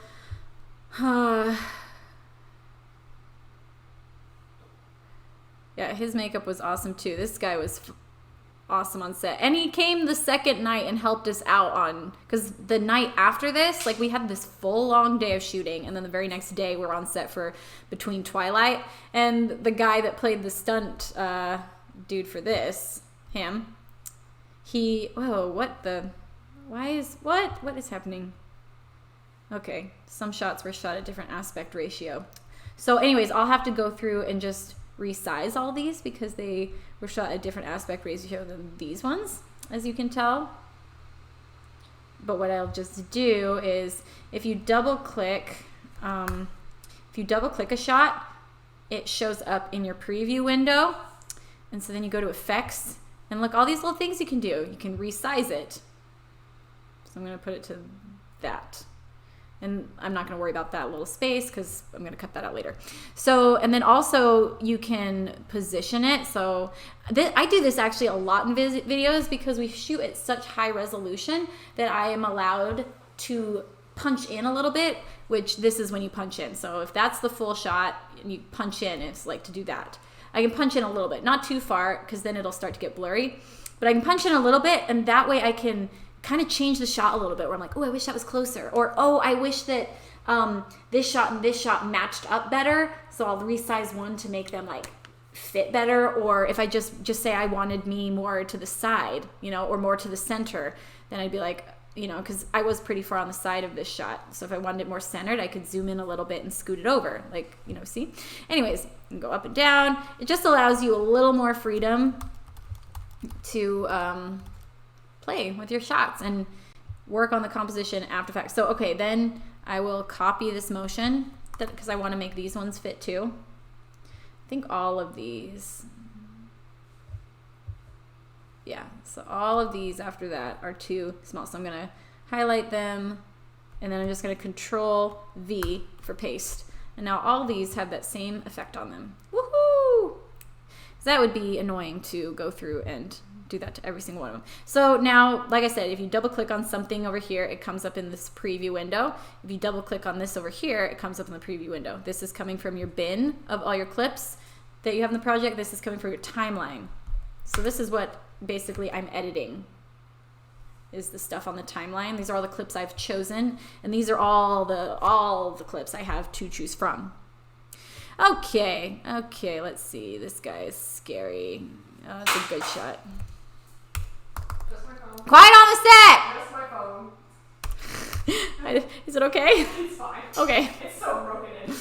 Yeah, his makeup was awesome too. This guy was awesome on set. And he came the second night and helped us out on, because the night after this, like we had this full long day of shooting, and then the very next day we're on set for Between Twilight. And the guy that played the stunt dude for this, him, what is happening? Okay, some shots were shot at different aspect ratio. So anyways, I'll have to go through and just resize all these because they were shot at different aspect ratio than these ones, as you can tell. But what I'll just do is if you double click a shot, it shows up in your preview window. And so then you go to effects and look, all these little things you can do. You can resize it. So I'm going to put it to that. And I'm not going to worry about that little space because I'm going to cut that out later. So, and then also you can position it. So I do this actually a lot in videos because we shoot at such high resolution that I am allowed to punch in a little bit, which this is when you punch in. So if that's the full shot and you punch in, it's like to do that. I can punch in a little bit, not too far because then it'll start to get blurry, but I can punch in a little bit and that way I can kind of change the shot a little bit where I'm like, oh, I wish that was closer. Or, oh, I wish that this shot and this shot matched up better. So I'll resize one to make them like fit better. Or if I just say I wanted me more to the side, you know, or more to the center, then I'd be like, you know, because I was pretty far on the side of this shot. So if I wanted it more centered, I could zoom in a little bit and scoot it over. Like, you know, see? Anyways, you can go up and down. It just allows you a little more freedom to play with your shots and work on the composition after effects. So, okay, then I will copy this motion because I want to make these ones fit too. I think all of these, yeah, so all of these after that are too small. So I'm going to highlight them and then I'm just going to Control V for paste. And now all these have that same effect on them. Woohoo! So that would be annoying to go through and do that to every single one of them. So now, like I said, if you double click on something over here, it comes up in this preview window. If you double click on this over here, it comes up in the preview window. This is coming from your bin of all your clips that you have in the project. This is coming from your timeline. So this is what basically I'm editing, is the stuff on the timeline. These are all the clips I've chosen, and these are all the clips I have to choose from. Okay, let's see. This guy is scary. Oh, that's a good shot. Just my phone. Quiet on the set! Just my phone. Is it okay? It's fine. Okay. It's so broken in.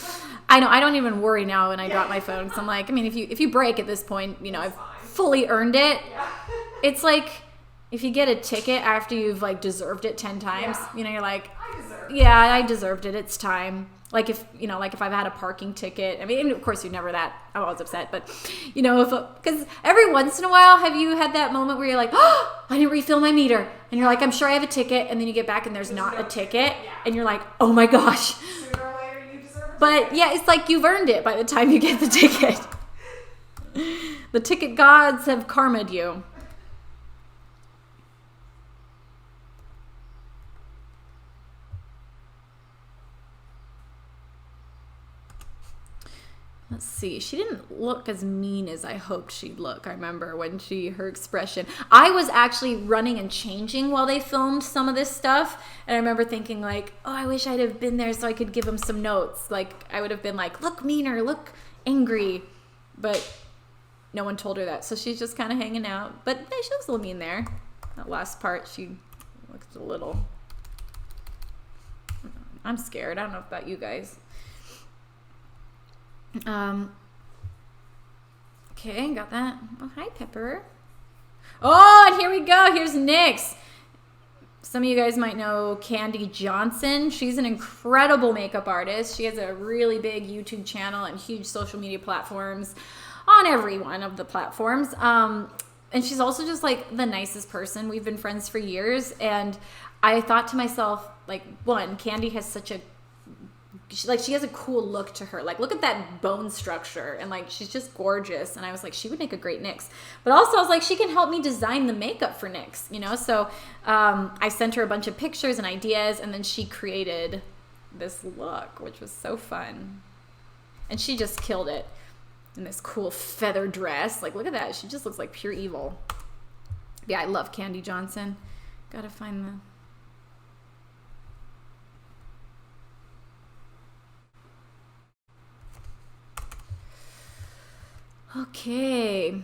I know. I don't even worry now when I drop my phone. So I'm like, I mean, if you break at this point, you know, I've fully earned it. Yeah. It's like if you get a ticket after you've like deserved it 10 times, you know, you're like, I deserved it. It's time. Like if I've had a parking ticket, I mean, of course you're never that, I'm always upset, but you know, because every once in a while, have you had that moment where you're like, oh, I didn't refill my meter. And you're like, I'm sure I have a ticket. And then you get back and there's not a ticket. Yeah. And you're like, oh my gosh. Sooner or later you deserve it. But yeah, it's like you've earned it by the time you get the ticket. The ticket gods have karma'd you. Let's see. She didn't look as mean as I hoped she'd look. I remember when her expression. I was actually running and changing while they filmed some of this stuff. And I remember thinking like, oh, I wish I'd have been there so I could give them some notes. Like I would have been like, look meaner, look angry. But no one told her that. So she's just kind of hanging out. But yeah, she looks a little mean there. That last part, she looks a little... I'm scared. I don't know about you guys. Okay, got that. Oh, hi, Pepper. Oh, and here we go. Here's Nyx. Some of you guys might know Candy Johnson. She's an incredible makeup artist. She has a really big YouTube channel and huge social media platforms on every one of the platforms. And she's also just like the nicest person. We've been friends for years. And I thought to myself, like, one, Candy has such a, she has a cool look to her. Like, look at that bone structure. And like, she's just gorgeous. And I was like, she would make a great NYX. But also I was like, she can help me design the makeup for NYX, you know? So I sent her a bunch of pictures and ideas. And then she created this look, which was so fun. And she just killed it in this cool feather dress. Like, look at that. She just looks like pure evil. Yeah, I love Candy Johnson. Gotta find the... Okay.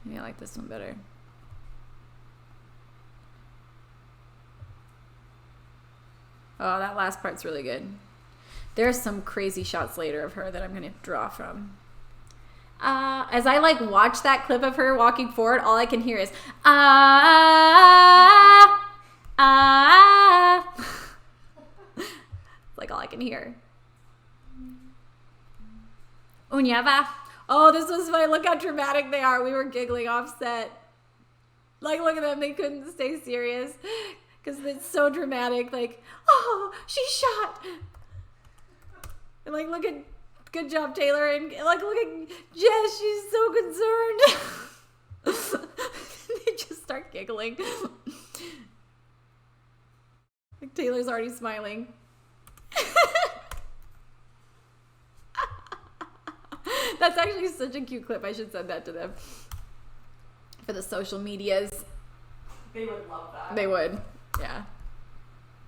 Maybe I like this one better. Oh, that last part's really good. There's some crazy shots later of her that I'm going to draw from. As I like watch that clip of her walking forward, all I can hear is, like all I can hear. Unyava. Oh, this was funny. Look how dramatic they are. We were giggling offset. Like, look at them. They couldn't stay serious because it's so dramatic. Like, oh, she's shot. And like, look at, good job, Taylor. And like, look at Jess. She's so concerned. They just start giggling. Like, Taylor's already smiling. That's actually such a cute clip. I should send that to them for the social medias. They would love that. They would, yeah.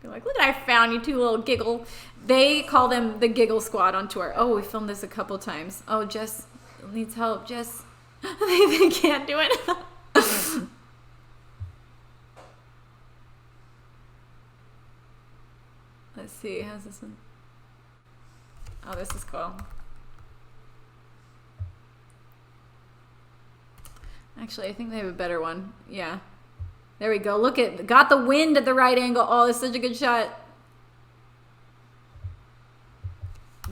Be like, look, I found you two little giggle. They call them the Giggle Squad on tour. Oh, we filmed this a couple times. Oh, Jess needs help. Jess, they can't do it. Let's see, how's this one? Oh, this is cool. Actually, I think they have a better one. Yeah. There we go. Look at, got the wind at the right angle. Oh, it's such a good shot.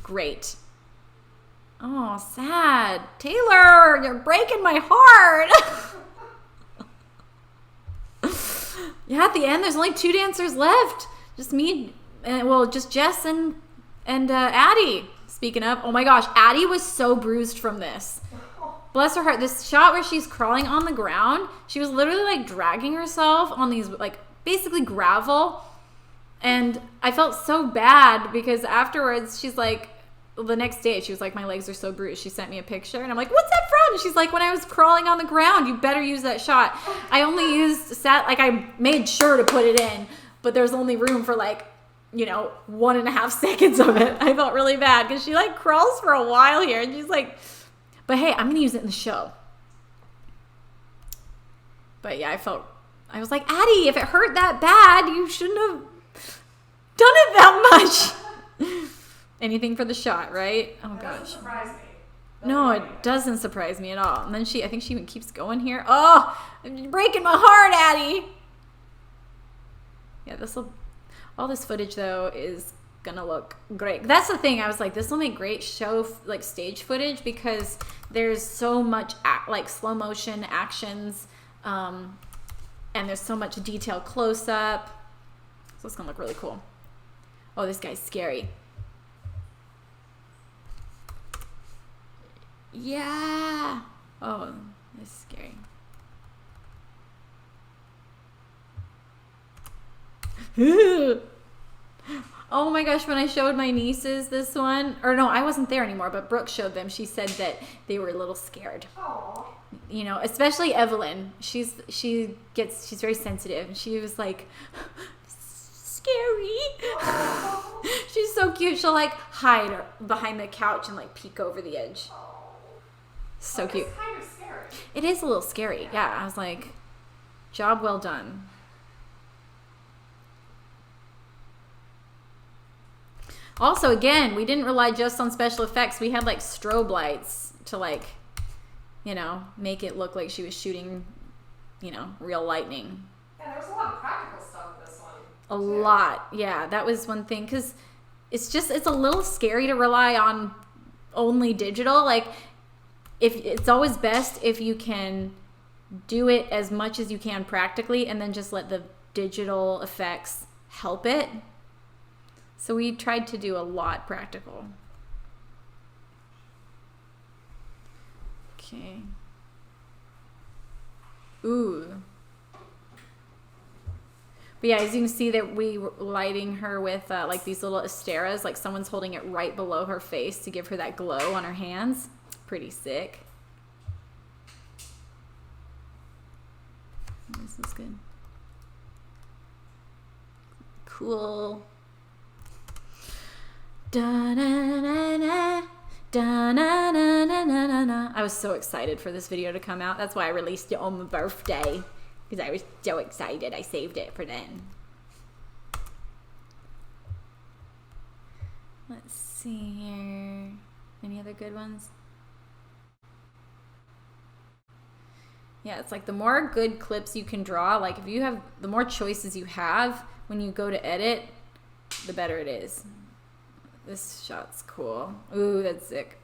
Great. Oh, sad. Taylor, you're breaking my heart. Yeah, at the end, there's only 2 dancers left. Just me, well, just Jess and Addie. Speaking of, oh my gosh, Addie was so bruised from this. Bless her heart. This shot where she's crawling on the ground, she was literally like dragging herself on these like basically gravel. And I felt so bad because afterwards she's like, the next day she was like, my legs are so bruised. She sent me a picture and I'm like, what's that from? She's like, when I was crawling on the ground. You better use that shot. I only used, like I made sure to put it in, but there's only room for like, you know, 1.5 seconds of it. I felt really bad because she like crawls for a while here and she's like, but hey, I'm going to use it in the show. But yeah, I was like, Addie, if it hurt that bad, you shouldn't have done it that much. Anything for the shot, right? Oh that gosh. Doesn't surprise me. No, it doesn't surprise me at all. And then I think she even keeps going here. Oh, I'm breaking my heart, Addie. Yeah, all this footage though is gonna look great. That's the thing. I was like, this will make great show like stage footage because there's so much like slow motion actions, and there's so much detail close up. So it's gonna look really cool. Oh, this guy's scary. Yeah. Oh, this is scary. Oh my gosh, when I showed my nieces this one, or no, I wasn't there anymore, but Brooke showed them. She said that they were a little scared. Aww. You know, especially Evelyn. She's very sensitive. And she was like, scary. She's so cute. She'll like hide behind the couch and like peek over the edge. So cute. It's kind of scary. It is a little scary. Yeah, I was like, job well done. Also, again, we didn't rely just on special effects. We had like strobe lights to like, you know, make it look like she was shooting, you know, real lightning. Yeah, there was a lot of practical stuff in this one. A lot. Yeah, that was one thing, because it's a little scary to rely on only digital. Like, if it's always best if you can do it as much as you can practically and then just let the digital effects help it. So we tried to do a lot practical. Okay. Ooh. But yeah, as you can see that we were lighting her with like these little asteras, like someone's holding it right below her face to give her that glow on her hands. Pretty sick. This is good. Cool. Da-na-na-na, da-na-na-na-na-na. I was so excited for this video to come out. That's why I released it on my birthday. Because I was so excited. I saved it for then. Let's see here. Any other good ones? Yeah, it's like the more good clips you can draw, like if you have, the more choices you have when you go to edit, the better it is. This shot's cool. Ooh, that's sick.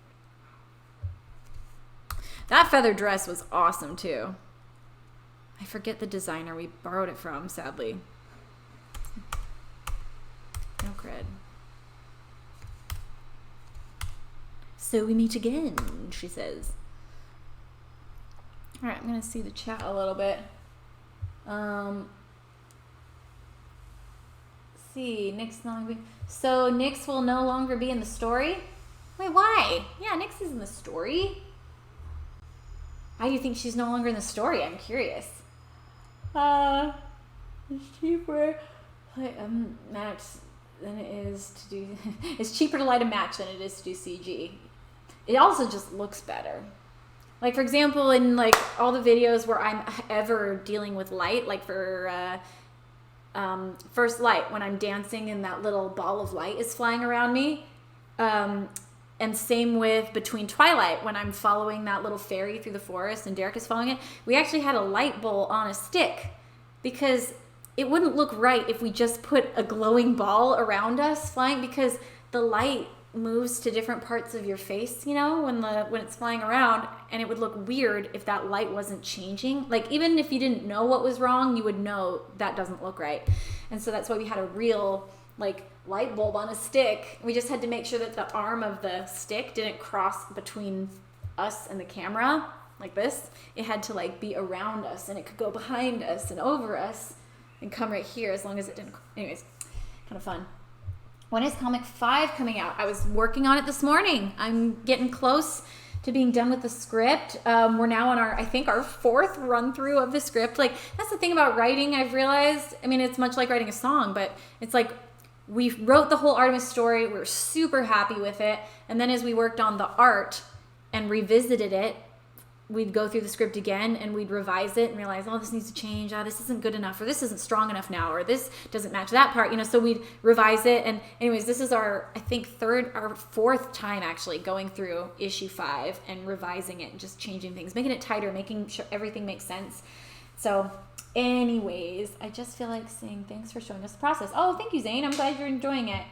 That feather dress was awesome too. I forget the designer we borrowed it from, sadly. No cred. So we meet again, she says. All right, I'm gonna see the chat a little bit. See, Nick's not gonna be. So Nyx will no longer be in the story? Wait, why? Yeah, Nyx is in the story. Why do you think she's no longer in the story? I'm curious. It's cheaper match than it is to do. It's cheaper to light a match than it is to do CG. It also just looks better. Like, for example, in like all the videos where I'm ever dealing with light, like for First Light, when I'm dancing and that little ball of light is flying around me, and same with Between Twilight, when I'm following that little fairy through the forest and Derek is following it, we actually had a light bowl on a stick because it wouldn't look right if we just put a glowing ball around us flying, because the light moves to different parts of your face, you know, when it's flying around, and it would look weird if that light wasn't changing. Like, even if you didn't know what was wrong, you would know that doesn't look right. And so that's why we had a real like light bulb on a stick. We just had to make sure that the arm of the stick didn't cross between us and the camera like this. It had to like be around us, and it could go behind us and over us and come right here, as long as it didn't. Anyways, kind of fun. When is Comic 5 coming out? I was working on it this morning. I'm getting close to being done with the script. We're now on our, I think, our 4th run through of the script. Like, that's the thing about writing, I've realized. I mean, it's much like writing a song, but it's like we wrote the whole Artemis story. We were super happy with it. And then as we worked on the art and revisited it, we'd go through the script again and we'd revise it and realize, oh, this needs to change. Oh, this isn't good enough, or this isn't strong enough now, or this doesn't match that part, you know, so we'd revise it. And anyways, this is our, I think, 4th time actually going through issue 5 and revising it and just changing things, making it tighter, making sure everything makes sense. So anyways, I just feel like saying thanks for showing us the process. Oh, thank you, Zane. I'm glad you're enjoying it.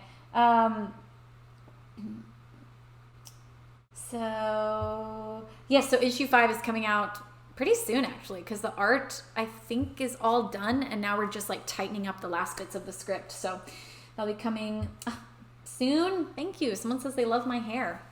So issue 5 is coming out pretty soon, actually, because the art, I think, is all done, and now we're just like tightening up the last bits of the script. So that'll be coming soon. Thank you. Someone says they love my hair.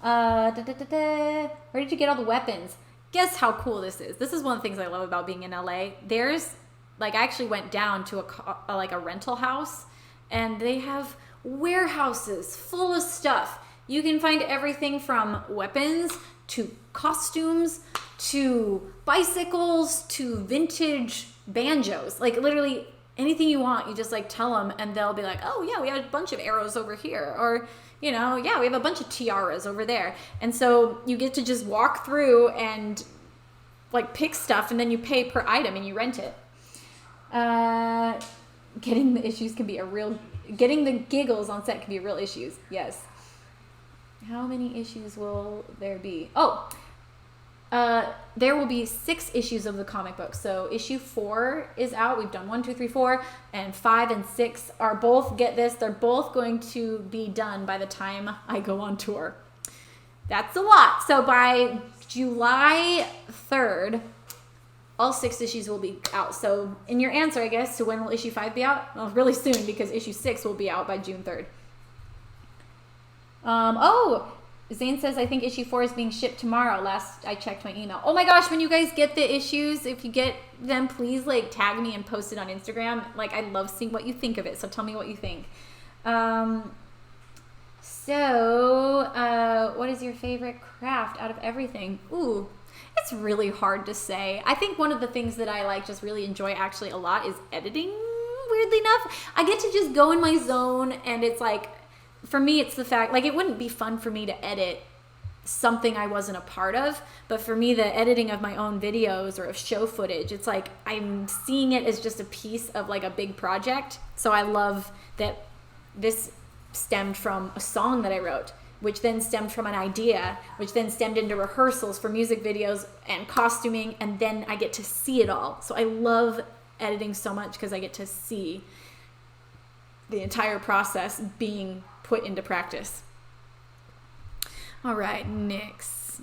Where did you get all the weapons? Guess how cool this is. This is one of the things I love about being in LA. There's like, I actually went down to a rental house, and they have warehouses full of stuff. You can find everything from weapons to costumes to bicycles to vintage banjos. Like, literally anything you want, you just like tell them, and they'll be like, oh yeah, we have a bunch of arrows over here, or, you know, yeah, we have a bunch of tiaras over there. And so you get to just walk through and like pick stuff, and then you pay per item and you rent it. Getting the giggles on set can be a real issue. Yes. How many issues will there be? Oh, there will be 6 issues of the comic book. So issue 4 is out. We've done 1, 2, 3, 4, and 5 and 6 are both, get this, they're both going to be done by the time I go on tour. That's a lot. So by July 3rd, all 6 issues will be out. So in your answer, I guess, so when will issue 5 be out? Well, really soon, because issue 6 will be out by June 3rd. Oh, Zane says, I think issue 4 is being shipped tomorrow. Last I checked my email. Oh my gosh, when you guys get the issues, if you get them, please like tag me and post it on Instagram. Like, I love seeing what you think of it. So tell me what you think. What is your favorite craft out of everything? Ooh, it's really hard to say. I think one of the things that I like, just really enjoy actually a lot, is editing, weirdly enough. I get to just go in my zone, and it's like, for me, it's the fact, like, it wouldn't be fun for me to edit something I wasn't a part of, but for me, the editing of my own videos or of show footage, it's like I'm seeing it as just a piece of like a big project. So I love that this stemmed from a song that I wrote, which then stemmed from an idea, which then stemmed into rehearsals for music videos and costuming, and then I get to see it all. So I love editing so much because I get to see the entire process being put into practice. All right, Nyx.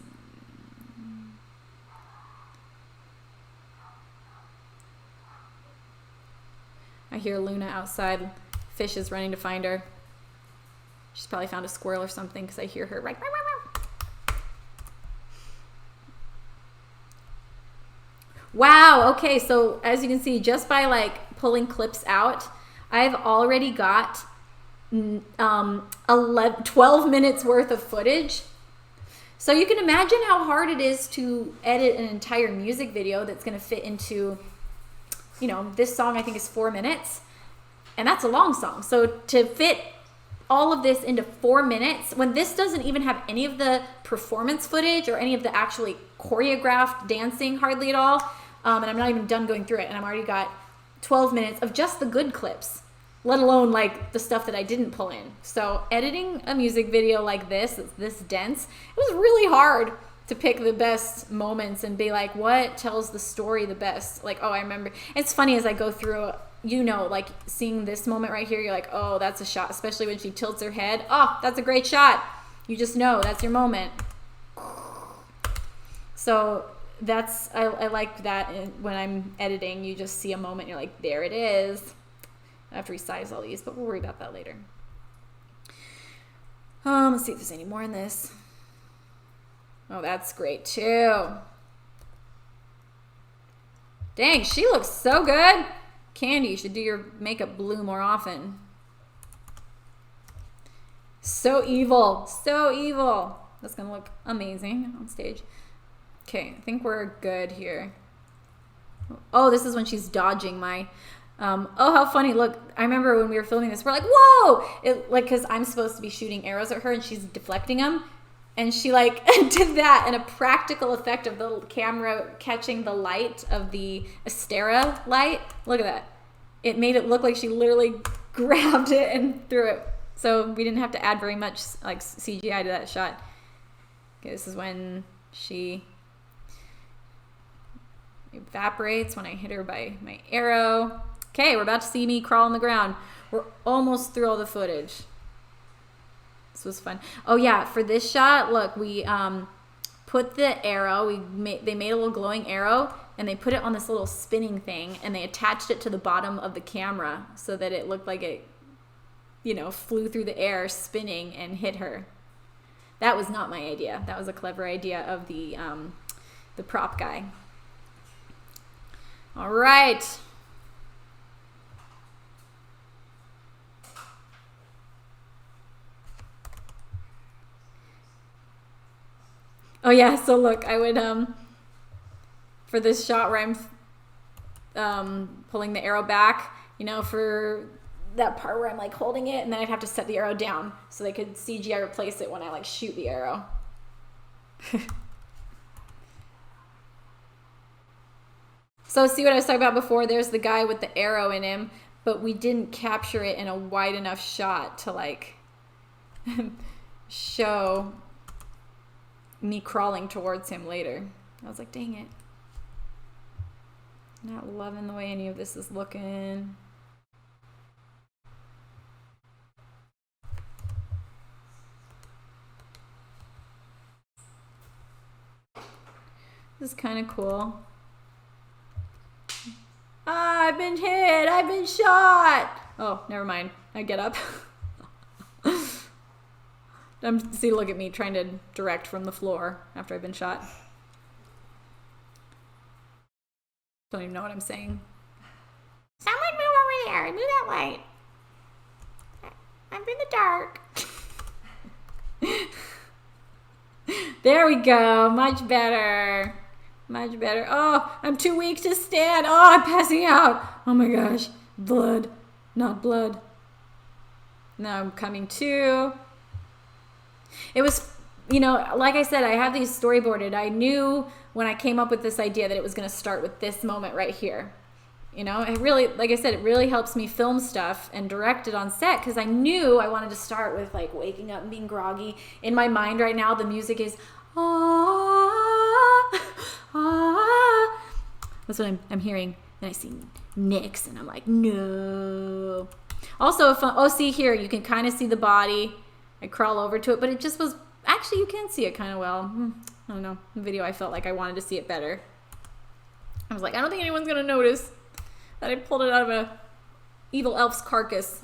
I hear Luna outside. Fish is running to find her. She's probably found a squirrel or something because I hear her like. Wow, okay, so as you can see, just by like pulling clips out, I've already got 12 minutes worth of footage. So you can imagine how hard it is to edit an entire music video that's going to fit into, you know, this song I think is 4 minutes, and that's a long song. So to fit all of this into 4 minutes, when this doesn't even have any of the performance footage or any of the actually choreographed dancing hardly at all, and I'm not even done going through it, and I've already got 12 minutes of just the good clips, let alone like the stuff that I didn't pull in. So editing a music video like this, it's this dense, it was really hard to pick the best moments and be like, what tells the story the best? Like, oh, I remember. It's funny as I go through, you know, like seeing this moment right here, you're like, oh, that's a shot, especially when she tilts her head. Oh, that's a great shot. You just know that's your moment. So that's, I like that when I'm editing, you just see a moment, you're like, there it is. I have to resize all these, but we'll worry about that later. Let's see if there's any more in this. Oh, that's great too. Dang, she looks so good. Candy, you should do your makeup blue more often. So evil, so evil. That's gonna look amazing on stage. Okay, I think we're good here. Oh, this is when she's dodging my... oh, how funny. Look, I remember when we were filming this, we're like, whoa! Because I'm supposed to be shooting arrows at her and she's deflecting them. And she like did that, and a practical effect of the camera catching the light of the Astera light. Look at that. It made it look like she literally grabbed it and threw it. So we didn't have to add very much like CGI to that shot. Okay, this is when she evaporates when I hit her by my arrow. Okay, we're about to see me crawl on the ground. We're almost through all the footage. This was fun. Oh yeah, for this shot, look, we put the arrow, they made a little glowing arrow, and they put it on this little spinning thing, and they attached it to the bottom of the camera so that it looked like it, you know, flew through the air spinning and hit her. That was not my idea. That was a clever idea of the prop guy. All right. Oh yeah, so look, I would for this shot where I'm pulling the arrow back, you know, for that part where I'm like holding it, and then I'd have to set the arrow down so they could CGI replace it when I like shoot the arrow. So see what I was talking about before? There's the guy with the arrow in him, but we didn't capture it in a wide enough shot to like show me crawling towards him later. I was like, dang it. Not loving the way any of this is looking. This is kind of cool. Ah, I've been hit. I've been shot. Oh, never mind. I get up. See, look at me trying to direct from the floor after I've been shot. Don't even know what I'm saying. Someone move over there. Move that light. I'm in the dark. There we go. Much better. Much better. Oh, I'm too weak to stand. Oh, I'm passing out. Oh my gosh. Blood. Not blood. Now I'm coming to. It was, you know, like I said, I have these storyboarded. I knew when I came up with this idea that it was going to start with this moment right here. You know, it really, like I said, it really helps me film stuff and direct it on set because I knew I wanted to start with like waking up and being groggy. In my mind right now, the music is, ah, ah. That's what I'm hearing. And I see Nyx and I'm like, no. Also, see here, you can kind of see the body. I crawl over to it, but it just was, actually you can see it kind of well. I don't know. In the video, I felt like I wanted to see it better. I was like, I don't think anyone's going to notice that I pulled it out of a evil elf's carcass.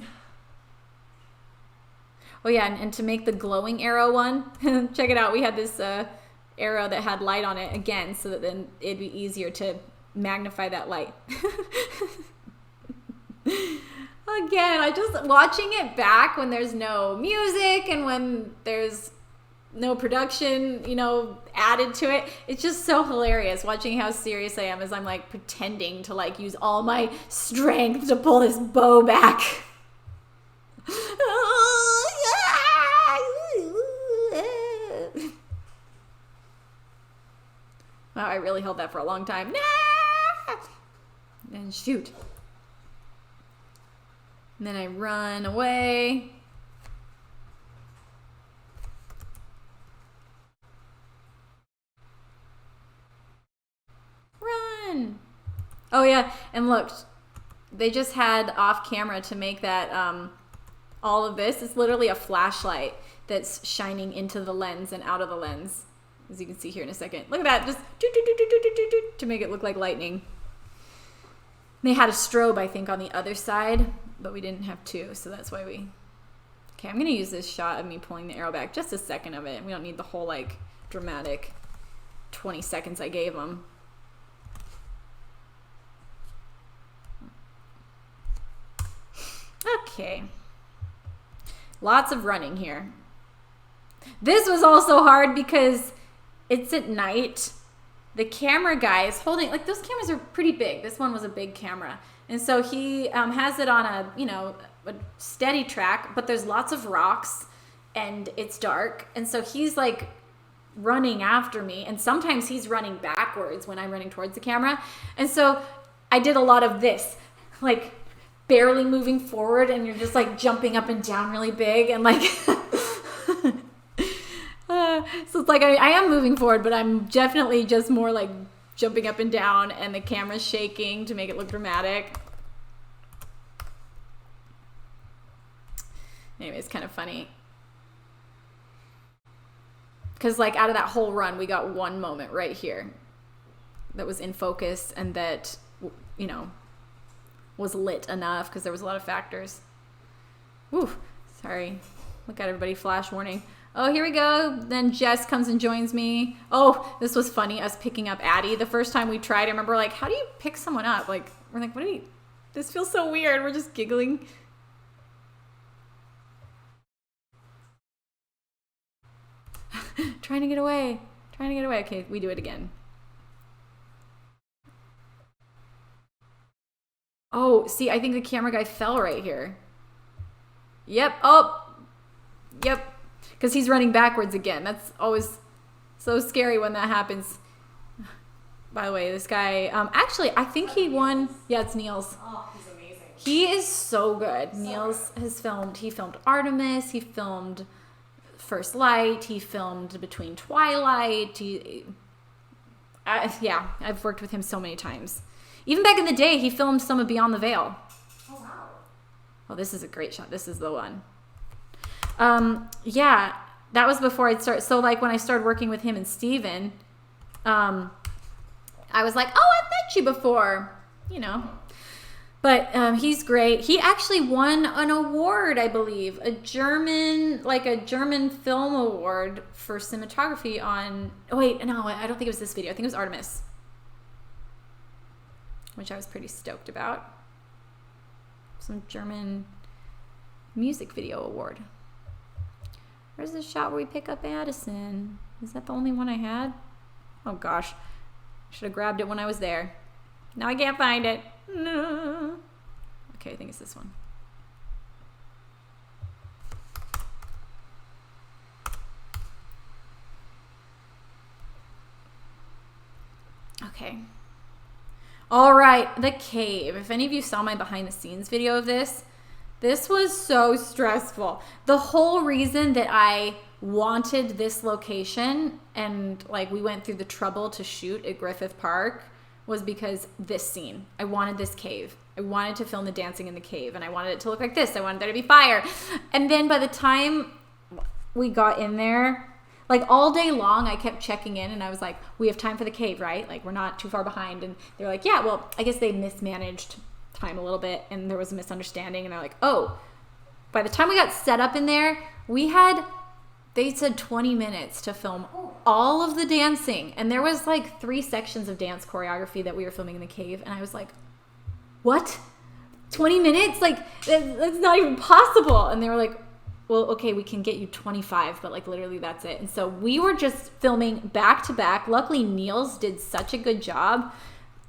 Oh yeah, and to make the glowing arrow one, check it out. We had this arrow that had light on it again, so that then it'd be easier to magnify that light. Again, I just watching it back when there's no music and when there's no production, you know, added to it. It's just so hilarious watching how serious I am as I'm like pretending to like use all my strength to pull this bow back. Wow, I really held that for a long time. And shoot. And then I run away. Run. Oh yeah, and look, they just had off camera to make that all of this. It's literally a flashlight that's shining into the lens and out of the lens, as you can see here in a second. Look at that, just to make it look like lightning. They had a strobe, I think, on the other side, but we didn't have two, so that's why we... Okay, I'm going to use this shot of me pulling the arrow back, just a second of it. We don't need the whole, like, dramatic 20 seconds I gave them. Okay. Lots of running here. This was also hard because it's at night. The camera guy is holding, like, those cameras are pretty big. This one was a big camera. And so he has it on a, you know, a steady track, but there's lots of rocks and it's dark. And so he's like running after me. And sometimes he's running backwards when I'm running towards the camera. And so I did a lot of this, like barely moving forward, and you're just like jumping up and down really big and like... So it's like I am moving forward, but I'm definitely just more like jumping up and down, and the camera's shaking to make it look dramatic. Anyway, it's kind of funny. Because like out of that whole run, we got one moment right here that was in focus and that, you know, was lit enough because there was a lot of factors. Woo, sorry. Look at everybody, flash warning. Oh, here we go. Then Jess comes and joins me. Oh, this was funny, us picking up Addie. The first time we tried, I remember like, how do you pick someone up? Like, we're like, what do you, this feels so weird. We're just giggling. Trying to get away. Trying to get away. Okay, we do it again. Oh, see, I think the camera guy fell right here. Yep. Oh, yep. Because he's running backwards again. That's always so scary when that happens. By the way, this guy, actually, I think he won. Yeah, it's Niels. Oh, he's amazing. He is so good. So Niels has filmed, he filmed Artemis, he filmed First Light. He filmed Between Twilight. Yeah, I've worked with him so many times. Even back in the day, he filmed some of Beyond the Veil. Oh, wow. Oh, this is a great shot. This is the one. Yeah, that was before I'd start. So like when I started working with him and Steven, I was like, oh, I've met you before, you know. But he's great. He actually won an award, I believe, a German film award for cinematography on. Oh wait, no, I don't think it was this video. I think it was Artemis, which I was pretty stoked about. Some German music video award. Where's the shot where we pick up Addison? Is that the only one I had? Oh gosh, I should have grabbed it when I was there. Now I can't find it. No. Okay, I think it's this one. Okay. All right, the cave. If any of you saw my behind the scenes video of this was so stressful. The whole reason that I wanted this location and like we went through the trouble to shoot at Griffith Park was because this scene. I wanted this cave. I wanted to film the dancing in the cave and I wanted it to look like this. I wanted there to be fire. And then by the time we got in there, like all day long, I kept checking in and I was like, we have time for the cave, right? Like we're not too far behind. And they're like, yeah, well, I guess they mismanaged time a little bit and there was a misunderstanding. And they're like, oh, by the time we got set up in there, they said 20 minutes to film all of the dancing. And there was like 3 sections of dance choreography that we were filming in the cave. And I was like, what? 20 minutes? Like, that's not even possible. And they were like, well, okay, we can get you 25, but like literally that's it. And so we were just filming back to back. Luckily, Niels did such a good job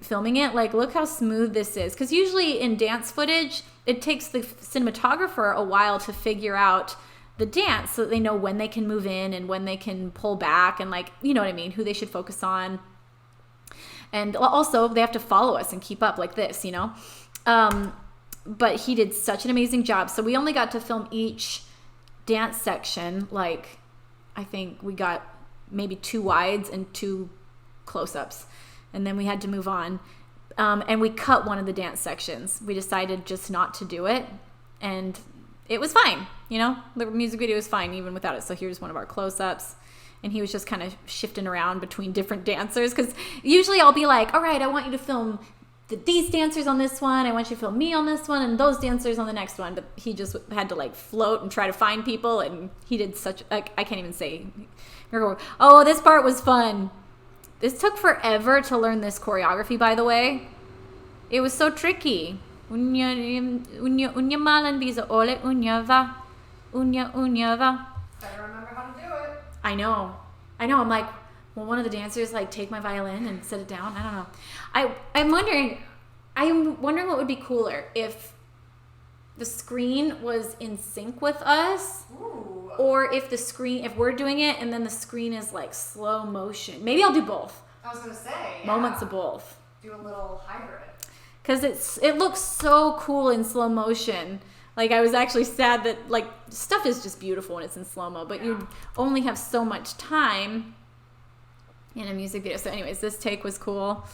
filming it. Like, look how smooth this is. Because usually in dance footage, it takes the cinematographer a while to figure out the dance so that they know when they can move in and when they can pull back and like, you know what I mean, who they should focus on. And also they have to follow us and keep up like this, you know. But he did such an amazing job. So we only got to film each dance section. Like, I think we got maybe 2 wides and 2 close-ups. And then we had to move on. And we cut one of the dance sections. We decided just not to do it. And it was fine, you know, the music video was fine even without it. So here's one of our close-ups and he was just kind of shifting around between different dancers because usually I'll be like, all right, I want you to film these dancers on this one, I want you to film me on this one and those dancers on the next one. But he just had to like float and try to find people and he did such, like, I can't even say, oh, this part was fun. This took forever to learn this choreography, by the way. It was so tricky. Unya malen bisa ole unya va. Unya va. Better remember how to do it. I know. I'm like, will one of the dancers like take my violin and set it down? I don't know. I'm wondering what would be cooler if the screen was in sync with us. Ooh. Or if we're doing it and then the screen is like slow motion. Maybe I'll do both. I was gonna say, yeah. Moments of both. Do a little hybrid. Because it looks so cool in slow motion. Like, I was actually sad that, like, stuff is just beautiful when it's in slow-mo, but you only have so much time in a music video. So anyways, this take was cool.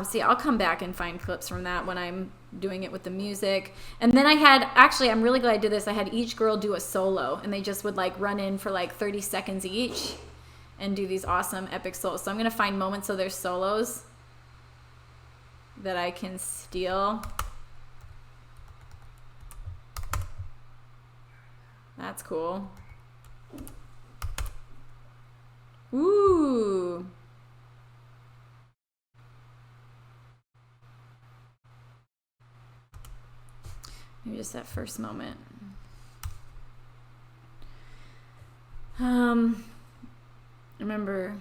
See, I'll come back and find clips from that when I'm doing it with the music. And then I'm really glad I did this. I had each girl do a solo, and they just would, like, run in for, like, 30 seconds each and do these awesome epic solos. So I'm going to find moments of their solos that I can steal. That's cool. Ooh. Maybe just that first moment. Remember,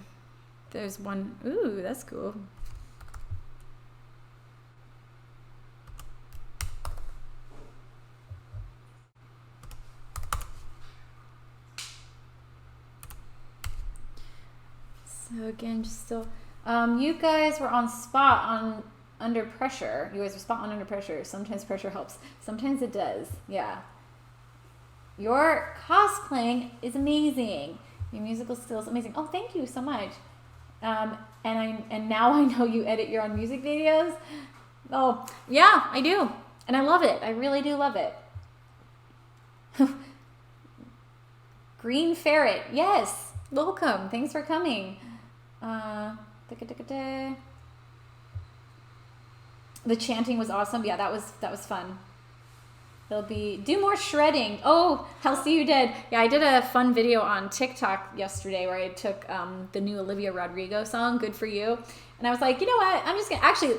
there's one. Ooh, that's cool. So again, just still, you guys were on spot on under pressure. You guys were spot on under pressure. Sometimes pressure helps. Sometimes it does. Yeah. Your cosplaying is amazing. Your musical skills amazing. Oh, thank you so much. And now I know you edit your own music videos. Oh, yeah, I do. And I love it. I really do love it. Green Ferret. Yes. Welcome. Thanks for coming. The chanting was awesome. Yeah, that was fun. There'll be do more shredding. Oh, I'll see you dead. Yeah, I did a fun video on TikTok yesterday where I took the new Olivia Rodrigo song, "Good for You," and I was like, you know what? I'm just gonna actually.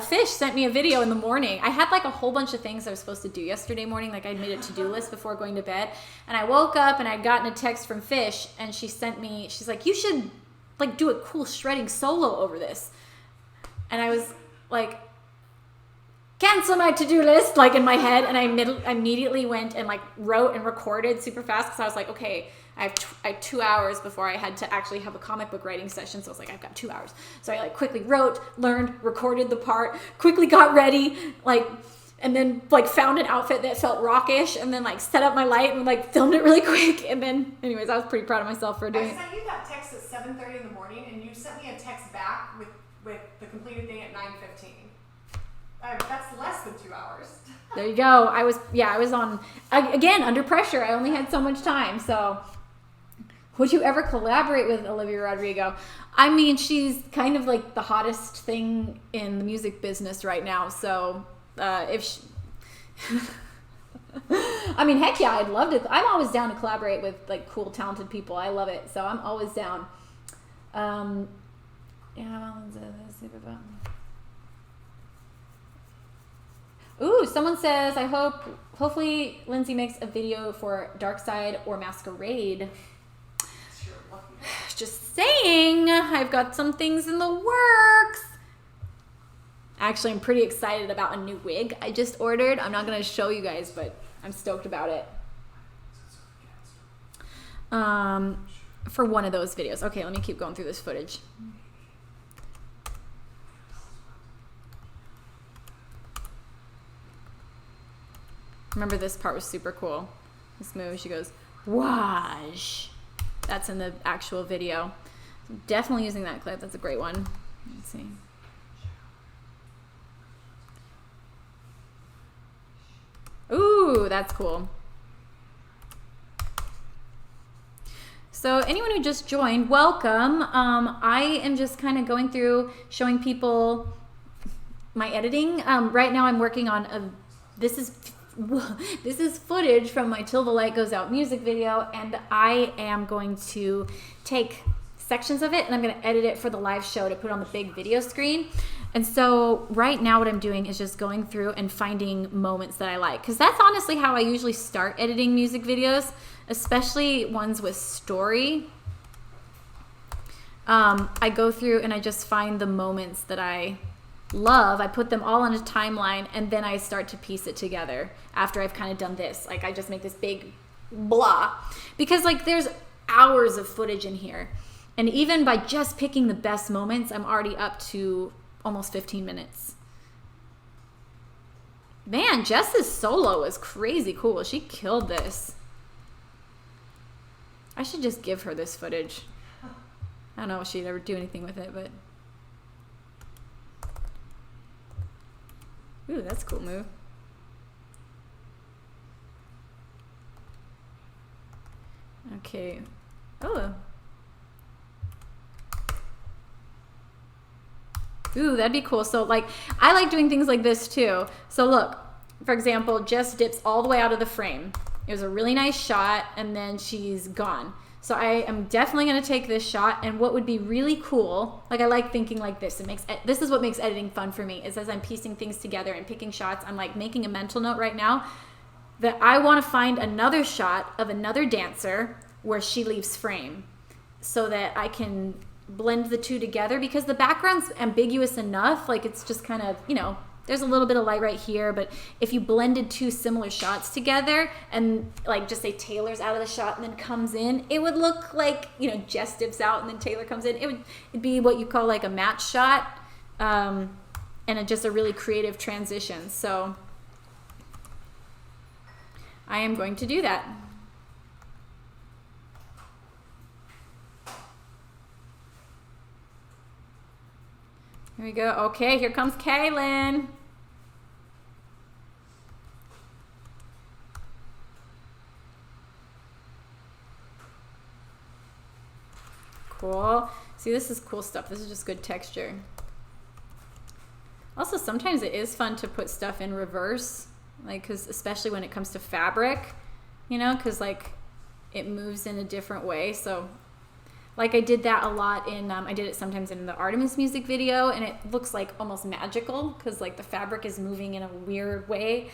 Fish sent me a video in the morning. I had like a whole bunch of things I was supposed to do yesterday morning. Like I made a to-do list before going to bed, and I woke up and I'd gotten a text from Fish, and she sent me. She's like, you should like do a cool shredding solo over this, and I was like. Cancel my to-do list, like in my head, and I immediately went and like wrote and recorded super fast because I was like, okay, I have 2 hours before I had to actually have a comic book writing session, so I was like, I've got 2 hours. So I like quickly wrote, learned, recorded the part, quickly got ready, like, and then like found an outfit that felt rockish, and then like set up my light and like filmed it really quick, and then anyways, I was pretty proud of myself for doing it. I sent you that text at 7:30 in the morning, and you sent me a text back with the completed thing at 9:15. That's less than 2 hours. There you go. I was on, again, under pressure. I only had so much time. So would you ever collaborate with Olivia Rodrigo? I mean, she's kind of like the hottest thing in the music business right now. So if she... I mean, heck yeah, I'd love to. I'm always down to collaborate with like cool, talented people. I love it. So I'm always down. Ooh, someone says, hopefully Lindsey makes a video for Dark Side or Masquerade. Just saying, I've got some things in the works. Actually, I'm pretty excited about a new wig I just ordered. I'm not going to show you guys, but I'm stoked about it. For one of those videos. Okay, let me keep going through this footage. Remember, this part was super cool. This move, she goes, wash. That's in the actual video. So definitely using that clip. That's a great one. Let's see. Ooh, that's cool. So anyone who just joined, welcome. I am just kind of going through, showing people my editing. Right now I'm working on this is footage from my Till the Light Goes Out music video, and I am going to take sections of it and I'm going to edit it for the live show to put on the big video screen. And so right now what I'm doing is just going through and finding moments that I like, because that's honestly how I usually start editing music videos, especially ones with story. I go through and I just find the moments that I love. I put them all on a timeline, and then I start to piece it together after I've kind of done this. Like I just make this big blah, because like there's hours of footage in here, and even by just picking the best moments, I'm already up to almost 15 minutes. Man, Jess's solo was crazy cool. She killed this. I should just give her this footage. I don't know if she'd ever do anything with it, but ooh, that's a cool move. Okay. Oh. Ooh, that'd be cool. So like, I like doing things like this too. So look, for example, Jess dips all the way out of the frame. It was a really nice shot, and then she's gone. So I am definitely going to take this shot, and what would be really cool, like I like thinking like this, this is what makes editing fun for me, is as I'm piecing things together and picking shots, I'm like making a mental note right now that I want to find another shot of another dancer where she leaves frame so that I can blend the two together, because the background's ambiguous enough, like it's just kind of, you know, there's a little bit of light right here, but if you blended two similar shots together and like just say Taylor's out of the shot and then comes in, it would look like, you know, Jess dips out and then Taylor comes in. It'd be what you call like a match shot, and just a really creative transition. So I am going to do that. Here we go. Okay, here comes Kaylin. Cool. See, this is cool stuff. This is just good texture. Also, sometimes it is fun to put stuff in reverse, like, because especially when it comes to fabric, you know, because like it moves in a different way. So like I did that a lot in, I did it sometimes in the Artemis music video, and it looks like almost magical because like the fabric is moving in a weird way.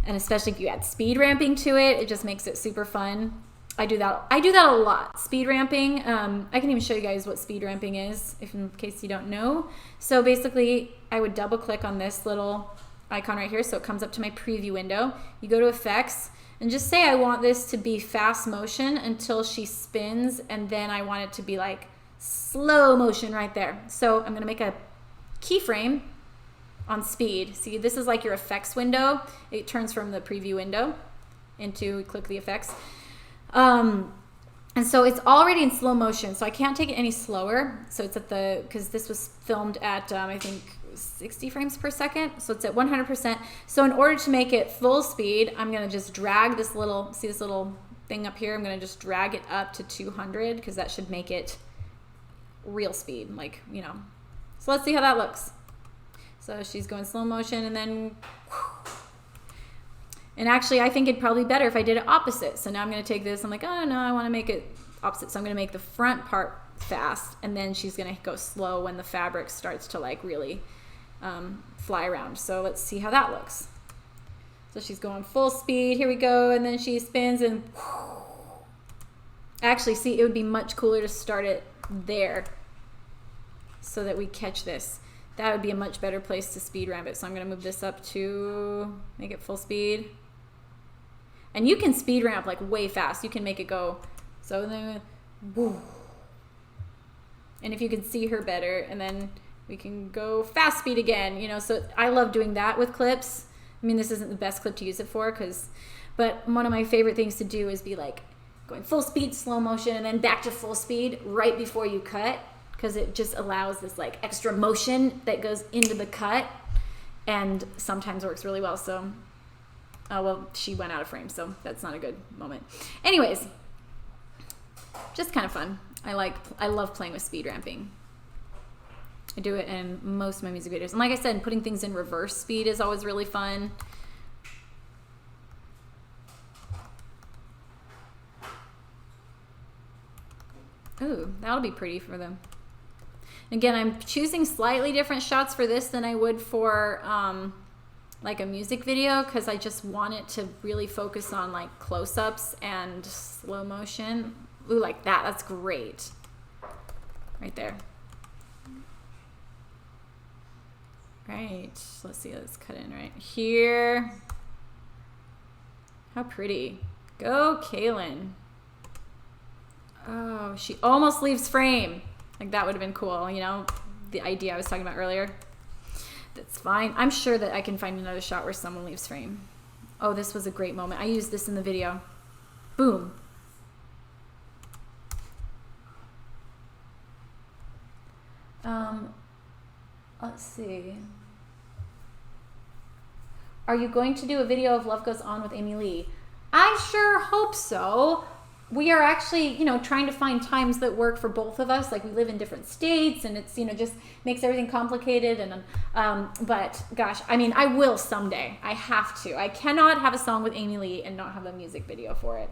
And especially if you add speed ramping to it, it just makes it super fun. I do that a lot. Speed ramping. I can even show you guys what speed ramping is, if in case you don't know. So basically, I would double click on this little icon right here, so it comes up to my preview window. You go to effects and just say I want this to be fast motion until she spins, and then I want it to be like slow motion right there. So I'm gonna make a keyframe on speed. See, this is like your effects window. It turns from the preview window into, click the effects. And so it's already in slow motion, so I can't take it any slower. So it's at the, because this was filmed at, I think 60 frames per second. So it's at 100%. So in order to make it full speed, I'm going to just drag this little, see this little thing up here? I'm going to just drag it up to 200 because that should make it real speed, like, you know. So let's see how that looks. So she's going slow motion, and then whew. And actually, I think it'd probably be better if I did it opposite. So now I'm going to take this. I'm like, oh, no, I want to make it opposite. So I'm going to make the front part fast, and then she's going to go slow when the fabric starts to, like, really fly around. So let's see how that looks. So she's going full speed. Here we go. And then she spins, and whoo. Actually, see, it would be much cooler to start it there so that we catch this. That would be a much better place to speed ramp it. So I'm going to move this up to make it full speed. And you can speed ramp like way fast. You can make it go. So then, woo. And if you can see her better, and then we can go fast speed again, you know. So I love doing that with clips. I mean, this isn't the best clip to use it for, but one of my favorite things to do is be like going full speed, slow motion, and then back to full speed right before you cut, because it just allows this like extra motion that goes into the cut, and sometimes works really well. So, well, she went out of frame, so that's not a good moment. Anyways, just kind of fun. I love playing with speed ramping. I do it in most of my music videos. And like I said, putting things in reverse speed is always really fun. Ooh, that'll be pretty for them. Again, I'm choosing slightly different shots for this than I would for like a music video, because I just want it to really focus on like close-ups and slow motion. Ooh, like that. That's great. Right there. Right. Let's see. Let's cut in right here. How pretty. Go, Kaylin. Oh, she almost leaves frame. Like that would have been cool, you know, the idea I was talking about earlier. That's fine. I'm sure that I can find another shot where someone leaves frame. Oh, this was a great moment. I used this in the video. Boom. Let's see. Are you going to do a video of Love Goes On with Amy Lee? I sure hope so. We are actually, you know, trying to find times that work for both of us. Like, we live in different states, and it's, you know, just makes everything complicated. And but gosh, I mean, I will someday. I have to. I cannot have a song with Amy Lee and not have a music video for it.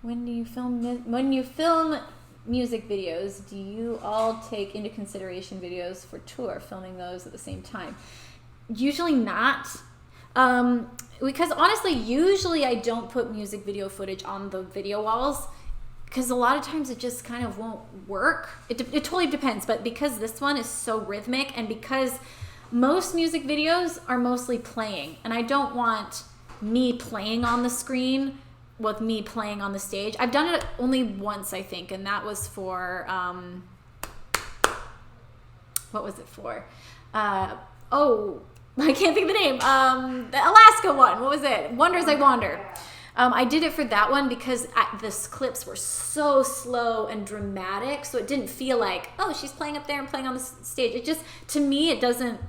When you film music videos, do you all take into consideration videos for tour, filming those at the same time? Usually not. Because honestly, usually I don't put music video footage on the video walls, because a lot of times it just kind of won't work. It totally depends, but because this one is so rhythmic, and because most music videos are mostly playing, and I don't want me playing on the screen with me playing on the stage. I've done it only once, I think, and that was for, what was it for? I can't think of the name. The Alaska one. What was it? Wonders I Wander. I did it for that one because the clips were so slow and dramatic, so it didn't feel like, oh, she's playing up there and playing on the stage. It just, to me, it doesn't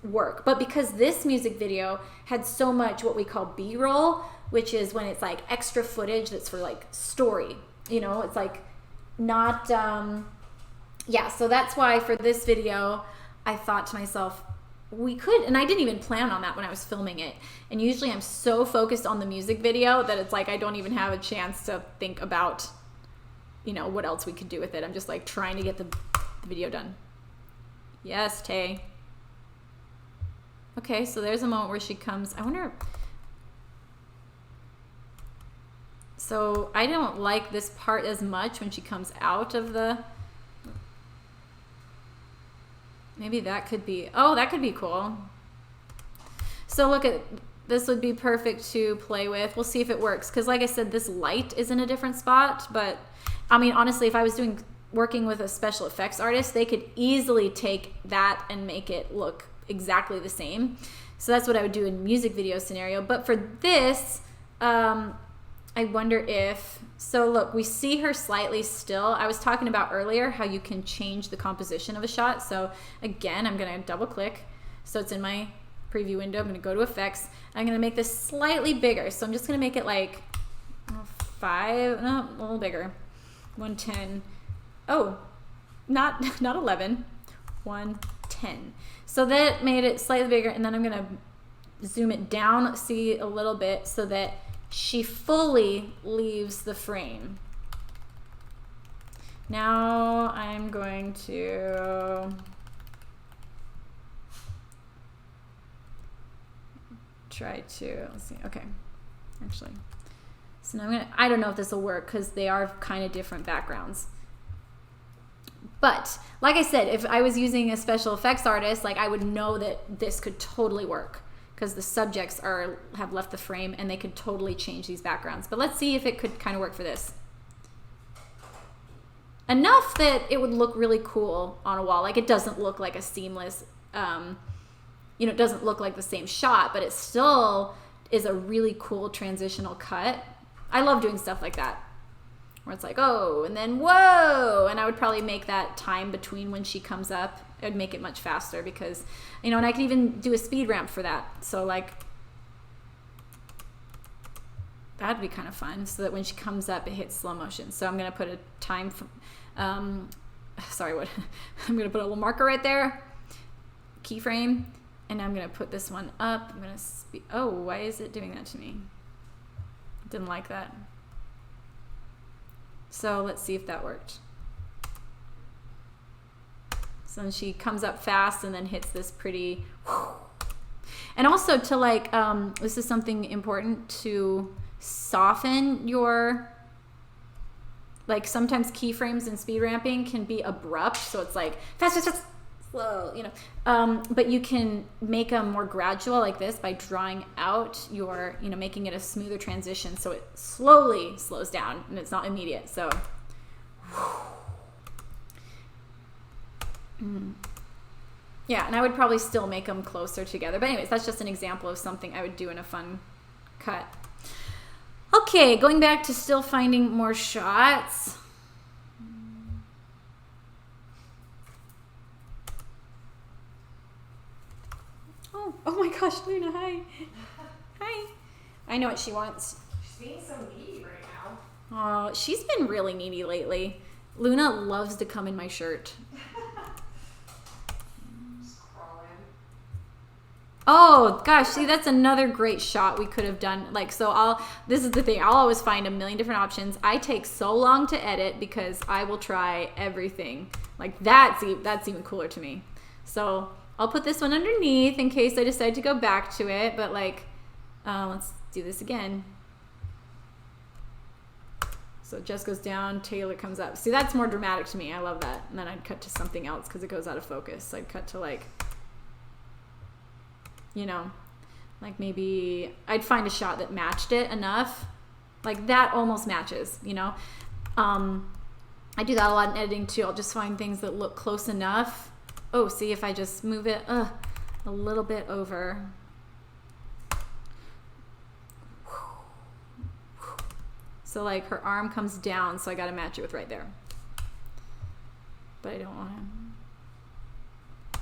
work. But because this music video had so much what we call B-roll, which is when it's like extra footage that's for like story, you know, it's like not, yeah, so that's why for this video, I thought to myself, we could, and I didn't even plan on that when I was filming it. And usually I'm so focused on the music video that it's like I don't even have a chance to think about, you know, what else we could do with it. I'm just like trying to get the video done. Yes, Tay. Okay, so there's a moment where she comes. I wonder. So I don't like this part as much when she comes out of the. Maybe that could be, oh, that could be cool. So look at, this would be perfect to play with. We'll see if it works. Because like I said, this light is in a different spot. But I mean, honestly, if I was working with a special effects artist, they could easily take that and make it look exactly the same. So that's what I would do in music video scenario. But for this, I wonder if, so look, we see her slightly still. I was talking about earlier how you can change the composition of a shot. So again, I'm going to double click. So it's in my preview window. I'm going to go to effects. I'm going to make this slightly bigger. So I'm just going to make it like 5, no, a little bigger. 110. Oh, not 11. 110. So that made it slightly bigger. And then I'm going to zoom it down, see a little bit so that she fully leaves the frame. Now I'm going to try to, let's see, okay, actually. So now I'm gonna, I don't know if this will work because they are kind of different backgrounds. But like I said, if I was using a special effects artist, like I would know that this could totally work, because the subjects have left the frame and they could totally change these backgrounds. But let's see if it could kind of work for this. Enough that it would look really cool on a wall. Like it doesn't look like a seamless, you know, it doesn't look like the same shot, but it still is a really cool transitional cut. I love doing stuff like that, where it's like, oh, and then whoa. And I would probably make that time between when she comes up, it would make it much faster because, you know, and I could even do a speed ramp for that. So like, that'd be kind of fun so that when she comes up, it hits slow motion. So I'm going to put a time, sorry, what? I'm going to put a little marker right there, keyframe, and I'm going to put this one up. I'm going to oh, why is it doing that to me? Didn't like that. So let's see if that worked. So then she comes up fast and then hits this pretty, whew. And also to like, this is something important to soften your, like sometimes keyframes and speed ramping can be abrupt. So it's like fast, fast, fast, slow, you know, but you can make them more gradual like this by drawing out your, you know, making it a smoother transition. So it slowly slows down and it's not immediate. So, yeah, and I would probably still make them closer together. But anyways, that's just an example of something I would do in a fun cut. Okay, going back to still finding more shots. Oh my gosh, Luna, hi. Hi. I know what she wants. She's being so needy right Oh, now. she's been really needy lately. Luna loves to come in my shirt. Just crawl in. Oh gosh, see, that's another great shot we could have done. Like, so this is the thing, I'll always find a million different options. I take so long to edit because I will try everything. Like that's even cooler to me. So I'll put this one underneath in case I decide to go back to it, but like, let's do this again. So Jess goes down, Taylor comes up. See, that's more dramatic to me. I love that. And then I'd cut to something else because it goes out of focus. So I'd cut to like, you know, like maybe I'd find a shot that matched it enough. Like that almost matches, you know. I do that a lot in editing too. I'll just find things that look close enough. Oh, see if I just move it a a little bit over. So like her arm comes down, so I gotta match it with right there. But I don't want to.